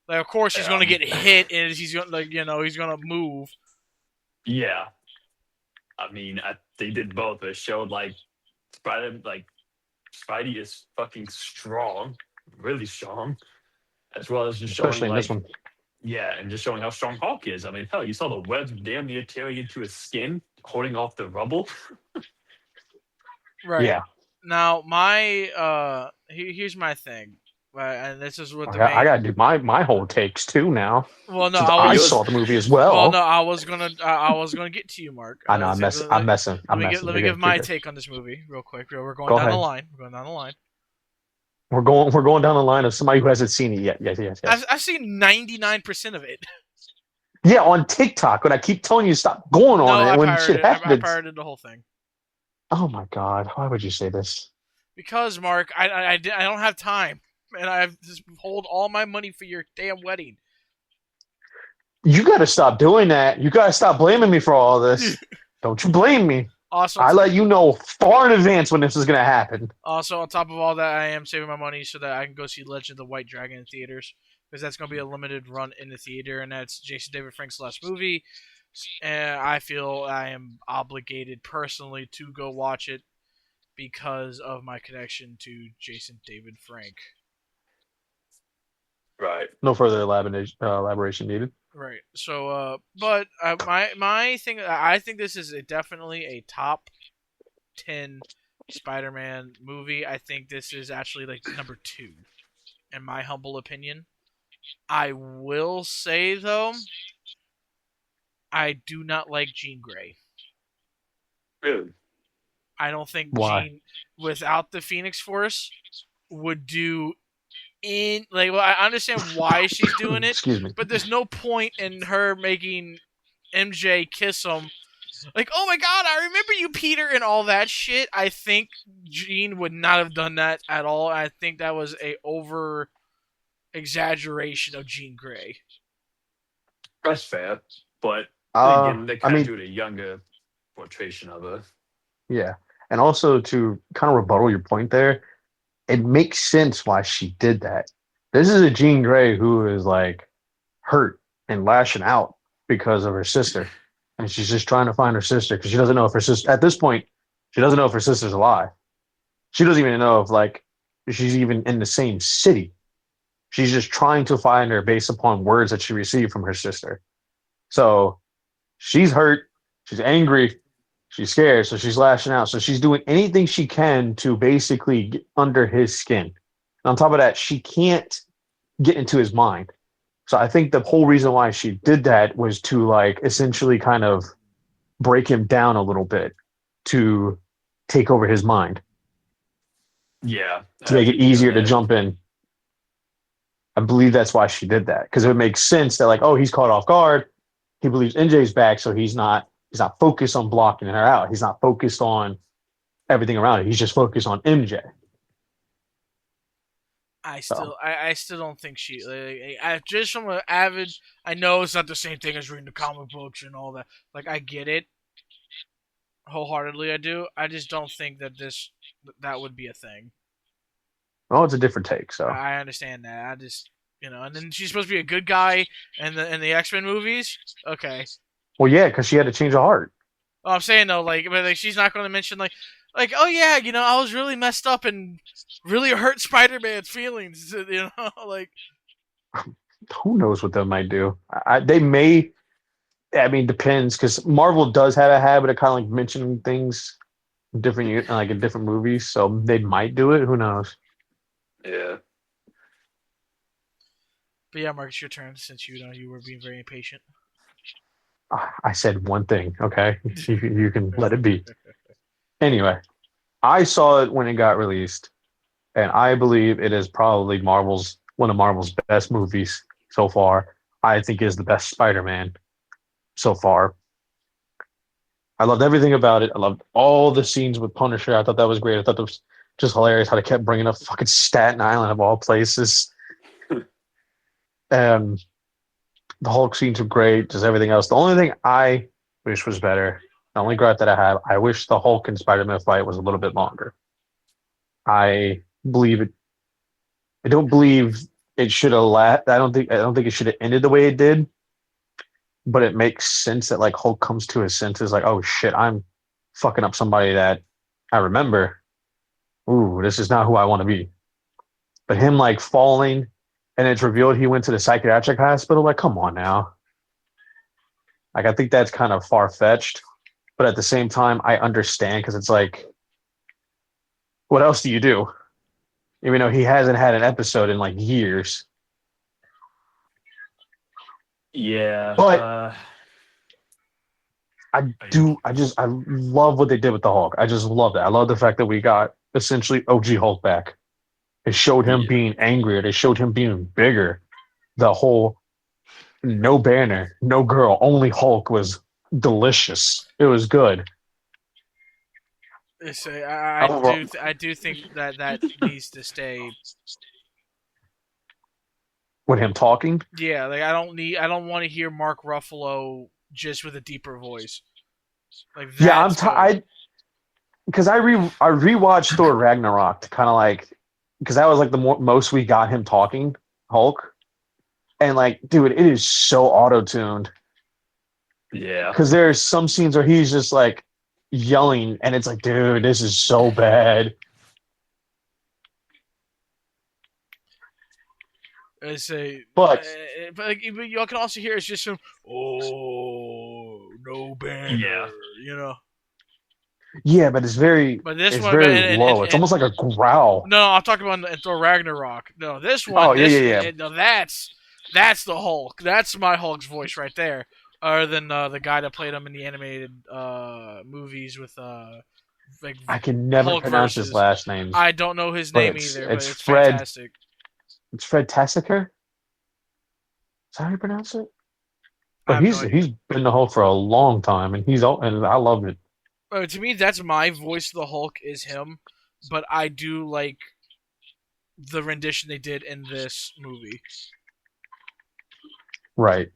Like, of course he's going to get hit, and he's going he's going to move. yeah. I mean, they did both. It showed Spider, Spidey is fucking strong, really strong, as well as just showing Especially in this one. yeah, and just showing how strong Hulk is. I mean, hell, you saw the webs damn near tearing into his skin, holding off the rubble. Right. Yeah. Now, here's my thing, right? And this is what the I main. gotta do my whole takes too now. Well, no, Since I Oh, I was. saw the movie as Well, no, well. I was gonna get to you, Mark. I know I'm messing. Let I'm me get messing. let me You're give good. You're my good. take on this movie real quick. We're going Go down the ahead. line. We're going down the line. We're going down the line of somebody who hasn't seen it yet. Yes, yes, I've yes. I've seen 99% of it. Yeah, on TikTok, when I keep telling you to stop going on No, it I when shit pirated. I happens. pirated the whole thing Oh my god, why would you say this? because Mark, I don't have time, and I have just hold all my money for your damn wedding. You gotta stop doing that. You gotta stop blaming me for all this. Don't you blame me. Also, I let you know far in advance when this is gonna happen. Also, on top of all that, I am saving my money so that I can go see Legend of the White Dragon in theaters because that's going to be a limited run in the theater, and that's Jason David Frank's last movie. And I feel I am obligated personally to go watch it because of my connection to Jason David Frank. right. No further elaboration needed. Right. So, but my thing, I think this is definitely a top 10 Spider-Man movie. I think this is actually like number 2 in my humble opinion. I will say though, I do not like Jean Grey. Really? I don't think Why? Jean without the Phoenix Force would do in like well, I understand why she's doing it, Excuse me. but there's no point in her making MJ kiss him. Like, oh my god, I remember you, Peter, and all that shit. I think Jean would not have done that at all. I think that was a over exaggeration of Jean Grey. That's fair. But then Uh, again, they I kind of mean, do a younger portrayal of her. yeah, and also to kind of rebuttal your point there, it makes sense why she did that. This is a Jean Grey who is like hurt and lashing out because of her sister, and she's just trying to find her sister because she doesn't know if her sister at this point she doesn't know if her sister's alive. She doesn't even know if like she's even in the same city. She's just trying to find her based upon words that she received from her sister. So she's hurt, she's angry, she's scared, so she's lashing out. So she's doing anything she can to basically get under his skin. And on top of that, she can't get into his mind. So I think the whole reason why she did that was to like essentially kind of break him down a little bit to take over his mind Yeah, to I make have it to agree on easier to that. jump in. I believe that's why she did that because it makes sense that like, oh, he's caught off guard. He believes NJ's back, so he's not focused on blocking her out. He's not focused on everything around it. He's just focused on MJ. So I still don't think she. I just from an avid. I know it's not the same thing as reading the comic books and all that. Like I get it wholeheartedly. I do. I just don't think that that would be a thing. well, it's a different take. So I understand that. I just and then she's supposed to be a good guy in the X-Men movies. Okay. well, yeah, because she had to change her heart. I'm saying though, but like she's not going to mention oh yeah, I was really messed up and really hurt Spider-Man's feelings. Like Who knows what they might do? They may. I mean, depends because Marvel does have a habit of kind of like mentioning things different, like in different movies. So they might do it. Who knows? Yeah. But yeah, Mark, it's your turn since you were being very impatient. I said one thing. Okay, you can let it be. Anyway, I saw it when it got released, and I believe it is probably one of Marvel's best movies so far. I think it is the best Spider-Man. so far. I loved everything about it. I loved all the scenes with Punisher. I thought that was great. I thought that was just hilarious how they kept bringing up fucking Staten Island of all places. And the Hulk scenes were great. Just everything else. The only thing I wish was better, the only gripe that I have, I wish the Hulk and Spider-Man fight was a little bit longer. I believe it. I don't believe it should have. I don't think it should have ended the way it did. But it makes sense that like Hulk comes to his senses, like, oh shit, I'm fucking up somebody that I remember. Ooh, this is not who I want to be. But him like falling, and it's revealed he went to the psychiatric hospital. Like, come on now. Like, I think that's kind of far fetched. But at the same time, I understand because it's like, what else do you do? Even though he hasn't had an episode in like years. Yeah. But I love what they did with the Hulk. I just love that. I love the fact that we got essentially OG Hulk back. It showed him yeah. being angrier. They showed him being bigger. The whole no Banner, no girl, only Hulk was delicious. It was good. So Overall, I do think that that needs to stay. with him talking, Yeah, like I don't want to hear Mark Ruffalo just with a deeper voice. Like yeah, that's good. I because I rewatched Thor Ragnarok to kind of like because that was like the most we got him talking Hulk, and like, dude, it is so auto tuned Yeah. because there's some scenes where he's just like yelling, and it's like, dude, this is so bad. I say, But but like, y'all can also hear it's just some no Yeah. Banner, you know. yeah, but But But this it's one, very low. It's and almost like a growl. no, I'm talking about in Thor Ragnarok. No, this Oh one, yeah, yeah, yeah. no, that's the Hulk. That's my Hulk's voice right there. Other than the guy that played him in the animated movies with like I can never Hulk pronounce his versus. last name, I don't know his but name either, but it's it's Fred. fantastic. It's Fred Tassiker. Is that how you pronounce it? I But have no idea. he's been the Hulk for a long time, and and I love it. To me, that's my voice of the Hulk is him, but I do like the rendition they did in this movie. Right.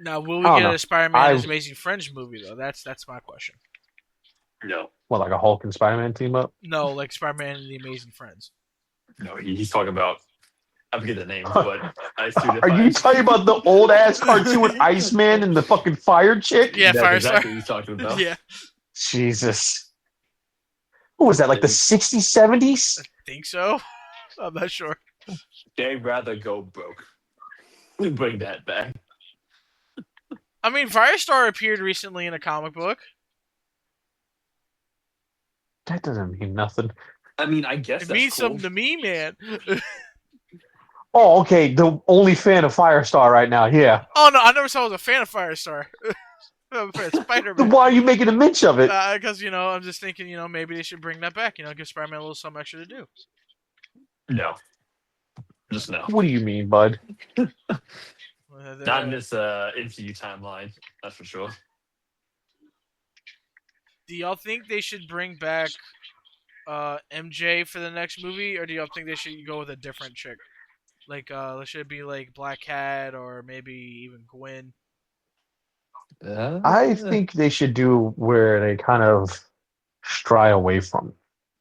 Now, will we I don't get know. a Spider-Man and I His Amazing Friends movie though? That's my question. No. What, like a Hulk and Spider-Man team up. No, like Spider-Man and the Amazing Friends. No. He's talking about. I forget the names, but I see the Are you five. talking about the old ass cartoon with Iceman and the fucking fire chick? Yeah, That's Firestar. exactly what he's talking about. Yeah, Jesus. What was that? Like the 60s, 70s? think so. I'm not sure. They'd rather go broke than bring that back. I mean, Firestar appeared recently in a comic book. That doesn't mean nothing. I mean, I guess It that's means cool. something to me, man. Oh, okay. The only fan of Firestar right now. Yeah. Oh no, I never said I was a fan of Firestar. I'm a fan of Then Spider-Man. why are you making a mention of it? Because I'm just thinking, maybe they should bring that back. Give Spider-Man a little something extra to do. No, just no. What do you mean, bud? Not in this MCU timeline. That's for sure. Do y'all think they should bring back MJ for the next movie, or do y'all think they should go with a different chick? Like, should it be like Black Cat or maybe even Gwen? I think they should do where they kind of stray away from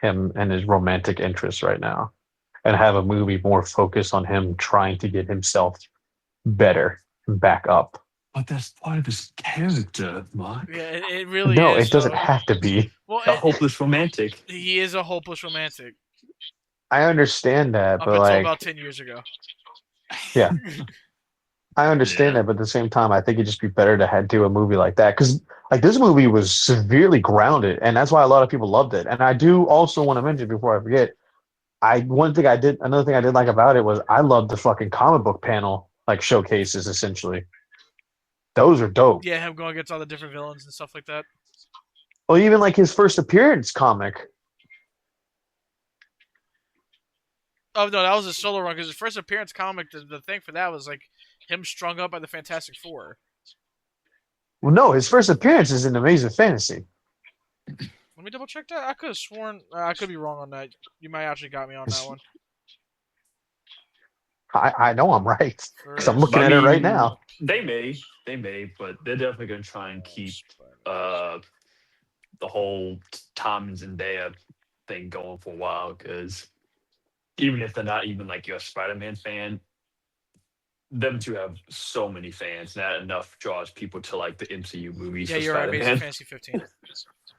him and his romantic interests right now and have a movie more focused on him trying to get himself better and back up. But that's part of his character, Mark. Yeah, it really No, is. it doesn't though. have to be. Well, A hopeless romantic. he is a hopeless romantic I understand that, up but until like, about 10 years ago. yeah, I understand Yeah. that, but at the same time, I think it'd just be better to do a movie like that because, like, this movie was severely grounded, and that's why a lot of people loved it. And I do also want to mention before I forget, another thing I did like about it was I loved the fucking comic book panel, like showcases essentially. Those are dope. Yeah, him going against all the different villains and stuff like that. Well, even like his first appearance comic. Oh no, that was a solo run because his first appearance comic. The thing for that was like him strung up by the Fantastic Four. Well, no, his first appearance is in Amazing Fantasy. Let me double check that. I could have sworn I could be wrong on that. You might actually got me on that one. I know I'm right because I'm First looking But I at it right mean, now. they may, but they're definitely gonna try and keep Spider-Man. uh the whole Tom and Zendaya thing going for a while. Because even if they're not even like your Spider-Man fan, them two have so many fans. Not enough draws people to like the MCU movies Yeah, for you're right. Amazing Spider-Man. Fantasy 15.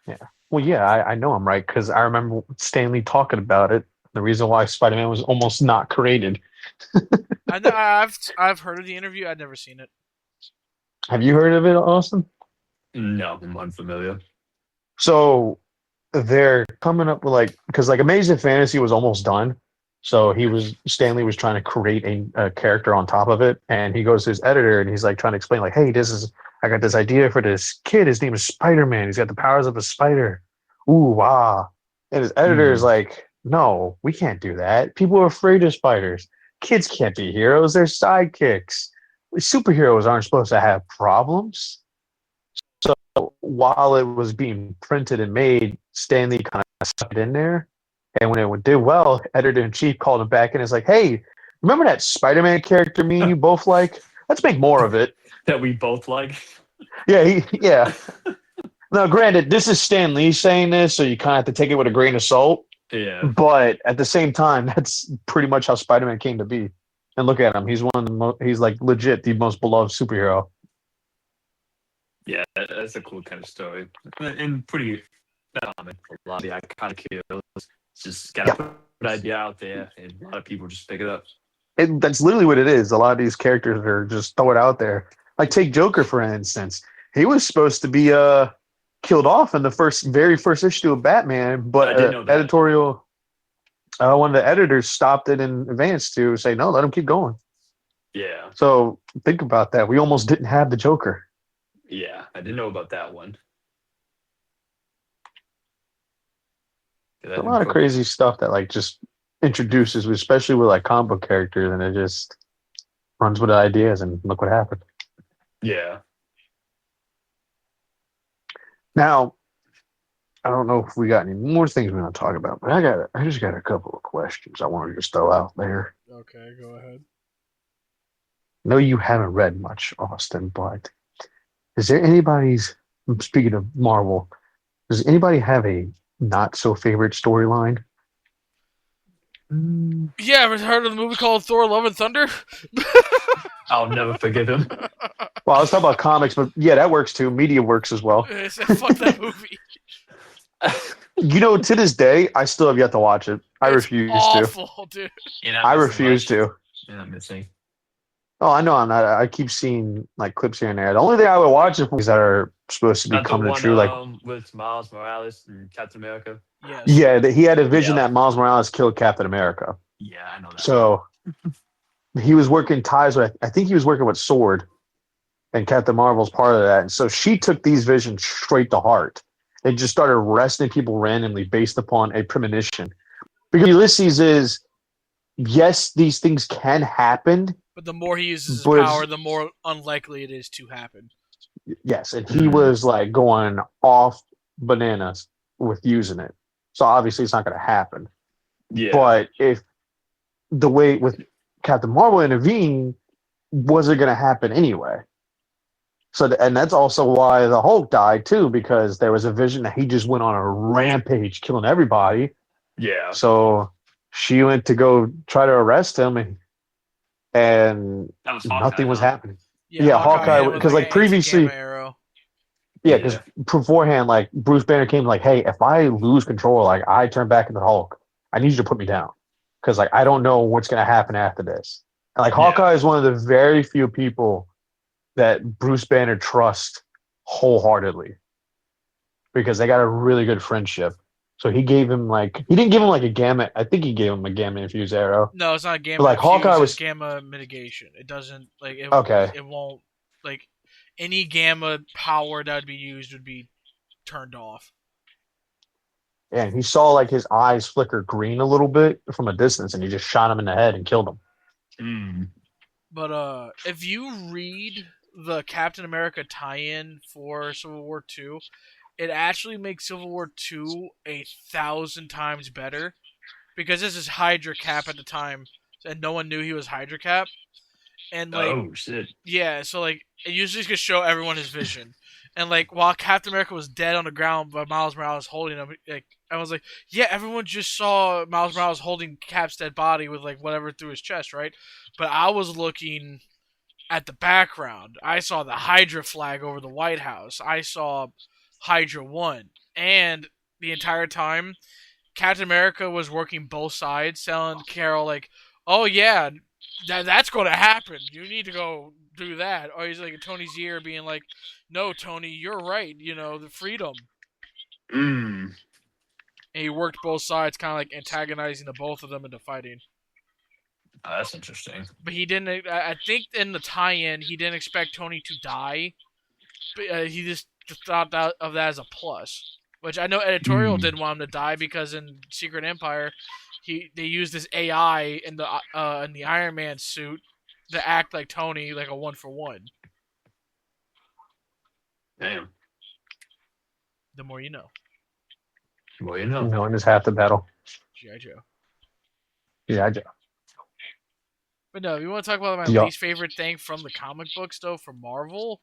Yeah. Well, yeah, I know I'm right because I remember Stanley talking about it. The reason why Spider-Man was almost not created. I know. I've heard of the interview. I've never seen it. Have you heard of it, Austin? No, I'm unfamiliar. So they're coming up with like because like Amazing Fantasy was almost done. So Stanley was trying to create a character on top of it, and he goes to his editor and he's like trying to explain like, hey, this is I got this idea for this kid. His name is Spider Man. He's got the powers of a spider. Ooh, wow. And his editor is Mm, like, no, we can't do that. People are afraid of spiders. Kids can't be heroes. They're sidekicks. Superheroes aren't supposed to have problems. So while it was being printed and made, Stanley kind of stuck it in there. And when it did well, editor in chief called him back and is like, "Hey, remember that Spider-Man character me and you both like? Let's make more of it." that we both like. Yeah, yeah. Now, granted, this is Stan Lee saying this, so you kind of have to take it with a grain of salt. Yeah, But at the same time, that's pretty much how Spider-Man came to be. And look at him; he's one of he's like legit the most beloved superhero. yeah, that's a cool kind of story and pretty common for a lot of the iconic heroes. Just gotta Yeah, put an idea out there, and a lot of people just pick it up. that's literally what it is. A lot of these characters are just throw it out there. Like take Joker for instance. He was supposed to be killed off in the very first issue of Batman, I but didn't know that. editorial one of the editors stopped it in advance to say no, let him keep going. Yeah, So think about that. We almost didn't have the Joker. yeah, I didn't know about that one. Yeah, A that lot of info. crazy stuff that like just introduces, especially with like comic book characters, and it just runs with ideas. And look what happened. Yeah. Now I don't know if we got any more things we want to talk about, but I just got a couple of questions I want to just throw out there. Okay, go ahead. I know you haven't read much, Austin, but is there anybody's speaking of Marvel? Does anybody have a not so favorite storyline? Mm, Yeah, ever heard of the movie called Thor: Love and Thunder? I'll never forgive him. Well, I was talking about comics, but yeah, that works too. Media works as well. I said, fuck that movie. You know, to this day, I still have yet to watch it. I It's refuse to. awful, dude. You're not I missing refuse much. to. You're not missing. Oh, I know. I'm not. I keep seeing like clips here and there. The only thing I would watch is movies that are supposed to be Not the coming to one true. Like, with Miles Morales and Captain America. Yes. yeah, that he had a vision Yeah, that Miles Morales killed Captain America. yeah, I know that one. So he was working ties with. I think he was working with Sword, and Captain Marvel's part of that. And so she took these visions straight to heart and just started arresting people randomly based upon a premonition. Because Ulysses is yes, these things can happen, But the more he uses his but power, the more unlikely it is to happen. yes, and he Mm, was like going off bananas with using it. So obviously it's not going to happen. yeah, But if the way with Captain Marvel intervening, was it going to happen anyway? So, and that's also why the Hulk died too, because there was a vision that he just went on a rampage, killing everybody. yeah. So she went to go try to arrest him, and That was Hawkeye, nothing was huh? happening. Yeah, Yeah, Hawkeye hit Hawkeye, him with because like an like anti-gamma previously, arrow. yeah, because Yeah, beforehand, like Bruce Banner came like, "Hey, if I lose control, like I turn back into Hulk, I need you to put me down because like I don't know what's gonna happen after this." And like yeah, Hawkeye is one of the very few people that Bruce Banner trusts wholeheartedly because they got a really good friendship. So he gave him like he didn't give him like a gamma. I think he gave him a gamma infused arrow. No, it's not But gamma like Hawkeye infused. It's was gamma mitigation. It doesn't like it. okay. It won't like any gamma power that would be used would be turned off. And he saw like his eyes flicker green a little bit from a distance, and he just shot him in the head and killed him. Mm. But if you read the Captain America tie-in for Civil War Two, it actually makes Civil War Two 1,000 times better because this is Hydra Cap at the time, and no one knew he was Hydra Cap, and like Oh shit. yeah, so like it usually just show everyone his vision. And like while Captain America was dead on the ground, but Miles Morales holding him, like I was like, yeah, everyone just saw Miles Morales holding Cap's dead body with like whatever through his chest, right? But I was looking at the background. I saw the Hydra flag over the White House. I saw Hydra One, and the entire time Captain America was working both sides, telling Carol like, "Oh yeah, that's going to happen. You need to go do that." Or he's like in Tony's ear, being like, "No, Tony, you're right. You know the freedom." Mm. And he worked both sides, kind of like antagonizing the both of them into fighting. Oh, that's interesting. But he didn't. I think in the tie-in, he didn't expect Tony to die. But he just thought of that as a plus. Which I know editorial Mm. didn't want him to die because in Secret Empire, they used this AI in the Iron Man suit to act like Tony, like a 1-for-1. Damn. The more you know. Well, you You know. know, and it's half the battle. G.I. Joe. Yeah, But no, if you want to talk about my yeah. least favorite thing from the comic books, though, from Marvel,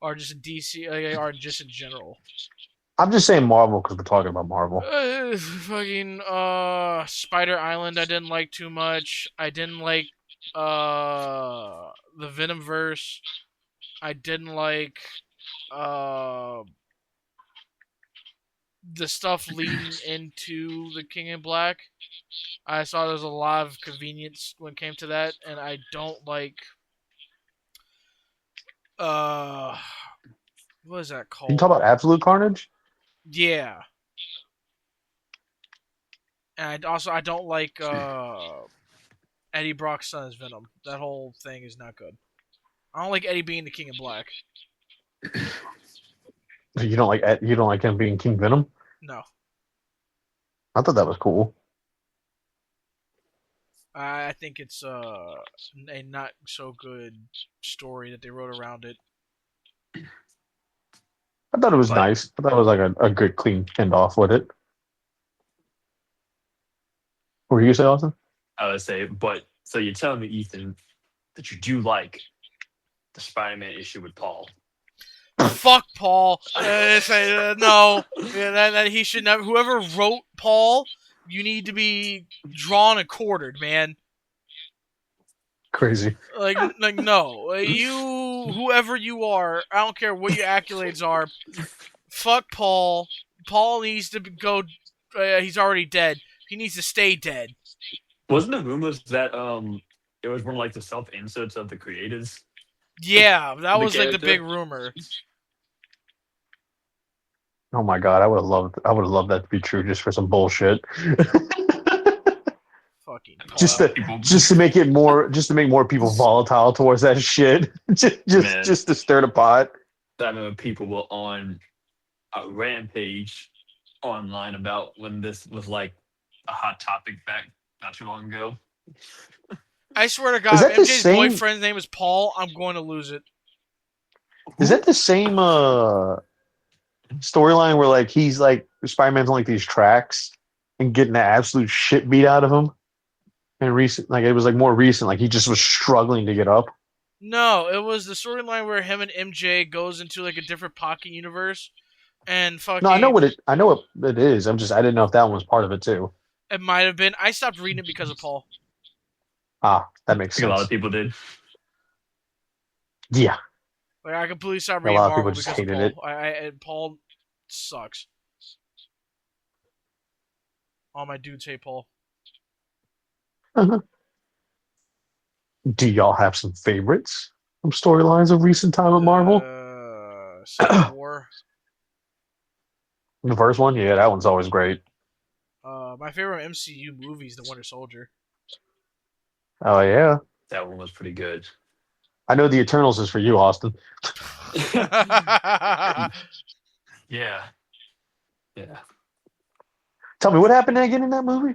or just in DC, or just in general. I'm just saying Marvel because we're talking about Marvel. Fucking Spider Island I didn't like too much. I didn't like the Venomverse. I didn't like uh the stuff leading into the King in Black. I saw there was a lot of convenience when it came to that, and I don't like uh what is that Can you talk called? about Absolute Carnage? Yeah. And I don't like Eddie Brock's son as Venom. That whole thing is not good. I don't like Eddie being the King in Black. You don't like him being King Venom? No. I thought that was cool. I think it's a not so good story that they wrote around it. I thought it was Like nice. I thought it was like a good clean end off with it. What were you say, Austin? I would say, but so you're telling me, Ethan, that you do like the Spider-Man issue with Paul? Fuck Paul. No. Yeah, that he should never. Whoever wrote Paul, you need to be drawn and quartered, man. Crazy. Like no. You, whoever you are, I don't care what your accolades are. Fuck Paul. Paul needs to go. He's already dead. He needs to stay dead. Wasn't the rumors that it was one of like the self inserts of the creators Yeah, that of the was like the big character? rumor. Oh my god, I would have loved that to be true just for some bullshit. Fucking And a just lot of Paul. to people, just to make it more just to make more people volatile towards that shit. man, Just to stir the pot. I remember people were on a rampage online about when this was like a hot topic back not too long ago. I swear to Is God, that if the MJ's same boyfriend's name is Paul, I'm going to lose it. is Who? that the same storyline where like he's like Spider-Man's on like these tracks and getting the absolute shit beat out of him? And recent like it was like more recent, like he just was struggling to get up. No, it was the storyline where him and MJ goes into like a different pocket universe, and No, fucking I know what it is. I didn't know if that one was part of it too. it might have been. I stopped reading it because of Paul. Ah, I that makes think a lot of sense. people did. Yeah. Like I completely stopped A reading lot of people Marvel just because of hated Paul. it. And Paul sucks. All my dudes hate Paul. Uh-huh. Do y'all have some favorites from storylines of recent time at Marvel? Civil The War. first one, yeah, that one's always great. My favorite MCU movie is The Winter Soldier. Oh yeah, That one was pretty good. I know the Eternals is for you, Austin. Yeah. Yeah. Tell me what happened again in that movie.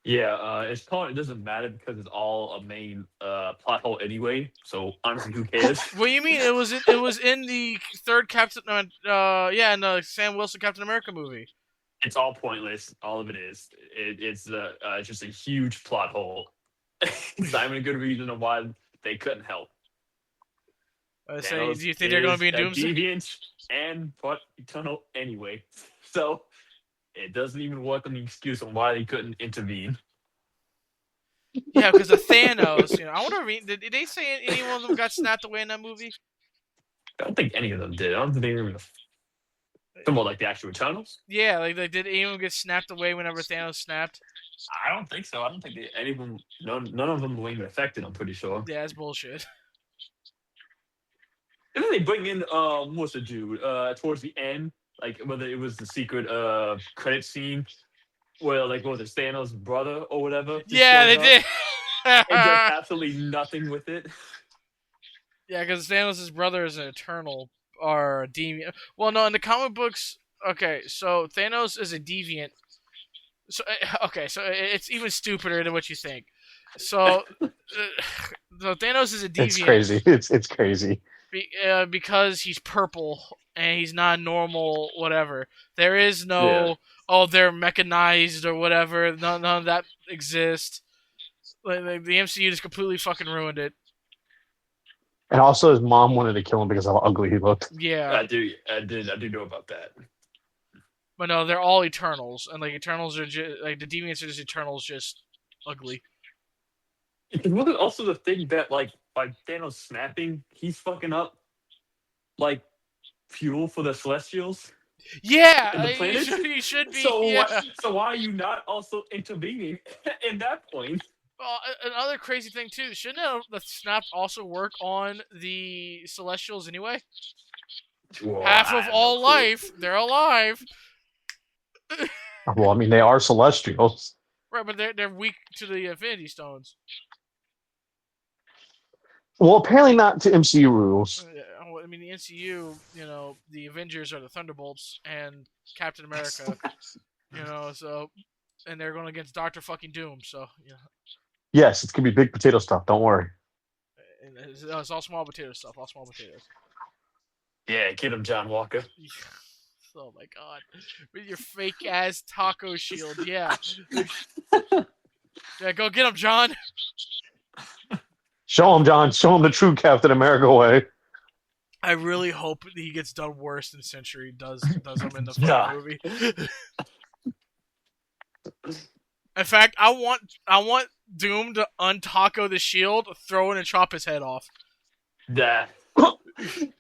Yeah, it's called. It doesn't matter because it's all a main plot hole anyway. So honestly, who cares? What do you mean? It was in the third Captain yeah, in the Sam Wilson Captain America movie. It's all pointless. All of it is. It's just a huge plot hole. It's not even a good reason of why they couldn't help. I say, do Thanos you think they're going to is be in a Doomsday? deviant and but eternal anyway. So it doesn't even work on the excuse on why they couldn't intervene. Yeah, because of Thanos. I wonder. Did they say any one of them got snapped away in that movie? I don't think any of them did. I don't think they were even somewhat like the actual Eternals. Yeah, like did anyone get snapped away whenever Thanos snapped? I don't think so. I don't think any of them. None of them were even affected. I'm pretty sure. Yeah, that's bullshit. And then they bring in what's the dude towards the end, like whether it was the secret credit scene where like what was it Thanos' brother or whatever just Yeah, shows they up did. and does Yeah, absolutely nothing with it. because Thanos' brother is an Eternal or a deviant. Well, no, in the comic books. Okay, so Thanos is a deviant. So okay, so it's even stupider than what you think. So, so Thanos is a It's deviant crazy. It's crazy. because he's purple and he's not normal. Whatever. There is Yeah. no they're mechanized or whatever. None of that exists. Like, the MCU just completely fucking ruined it. And also, his mom wanted to kill him because of how ugly he looked. Yeah, I do know about that. but no, they're all Eternals, and like Eternals are like the deviants are just Eternals, just ugly. It wasn't also the thing that like by Thanos snapping, he's fucking up like fuel for the Celestials Yeah, and the you planets. should be. Yeah. So why are you not also intervening in that point? Well, another crazy thing too. Shouldn't the snap also work on the Celestials anyway? Well, Half I of have no all clue. life, they're alive. Well, I mean, they are Celestials. Right, but they're weak to the Infinity Stones. Well, apparently not to MCU rules. I mean, the NCU, the Avengers are the Thunderbolts and Captain America. So and they're going against Doctor Fucking Doom. So Yes, it's gonna be big potato stuff. Don't worry. it's all small potato stuff. All small potatoes. Yeah, get him, John Walker. Oh my god, with your fake ass taco shield. Yeah, yeah. Go get him, John. Show him, John. Show him the true Captain America way. I really hope he gets done worse than Century does him in the fucking Yeah. movie. In fact, I want Doom to untaco the shield, throw it, and chop his head off. Yeah.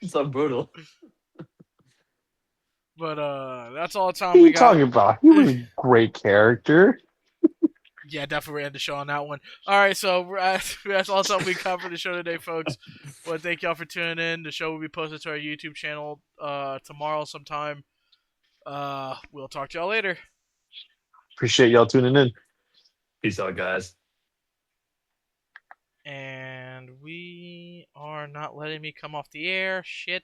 So brutal. But that's all the time What are we you got. talking about? He was a great character. Yeah, definitely end the show on that one. All right, so that's all the time we got for the show today, folks. Well, thank y'all for tuning in. The show will be posted to our YouTube channel tomorrow sometime. We'll talk to y'all later. Appreciate y'all tuning in. Peace out, guys. And we are not letting me come off the air. Shit.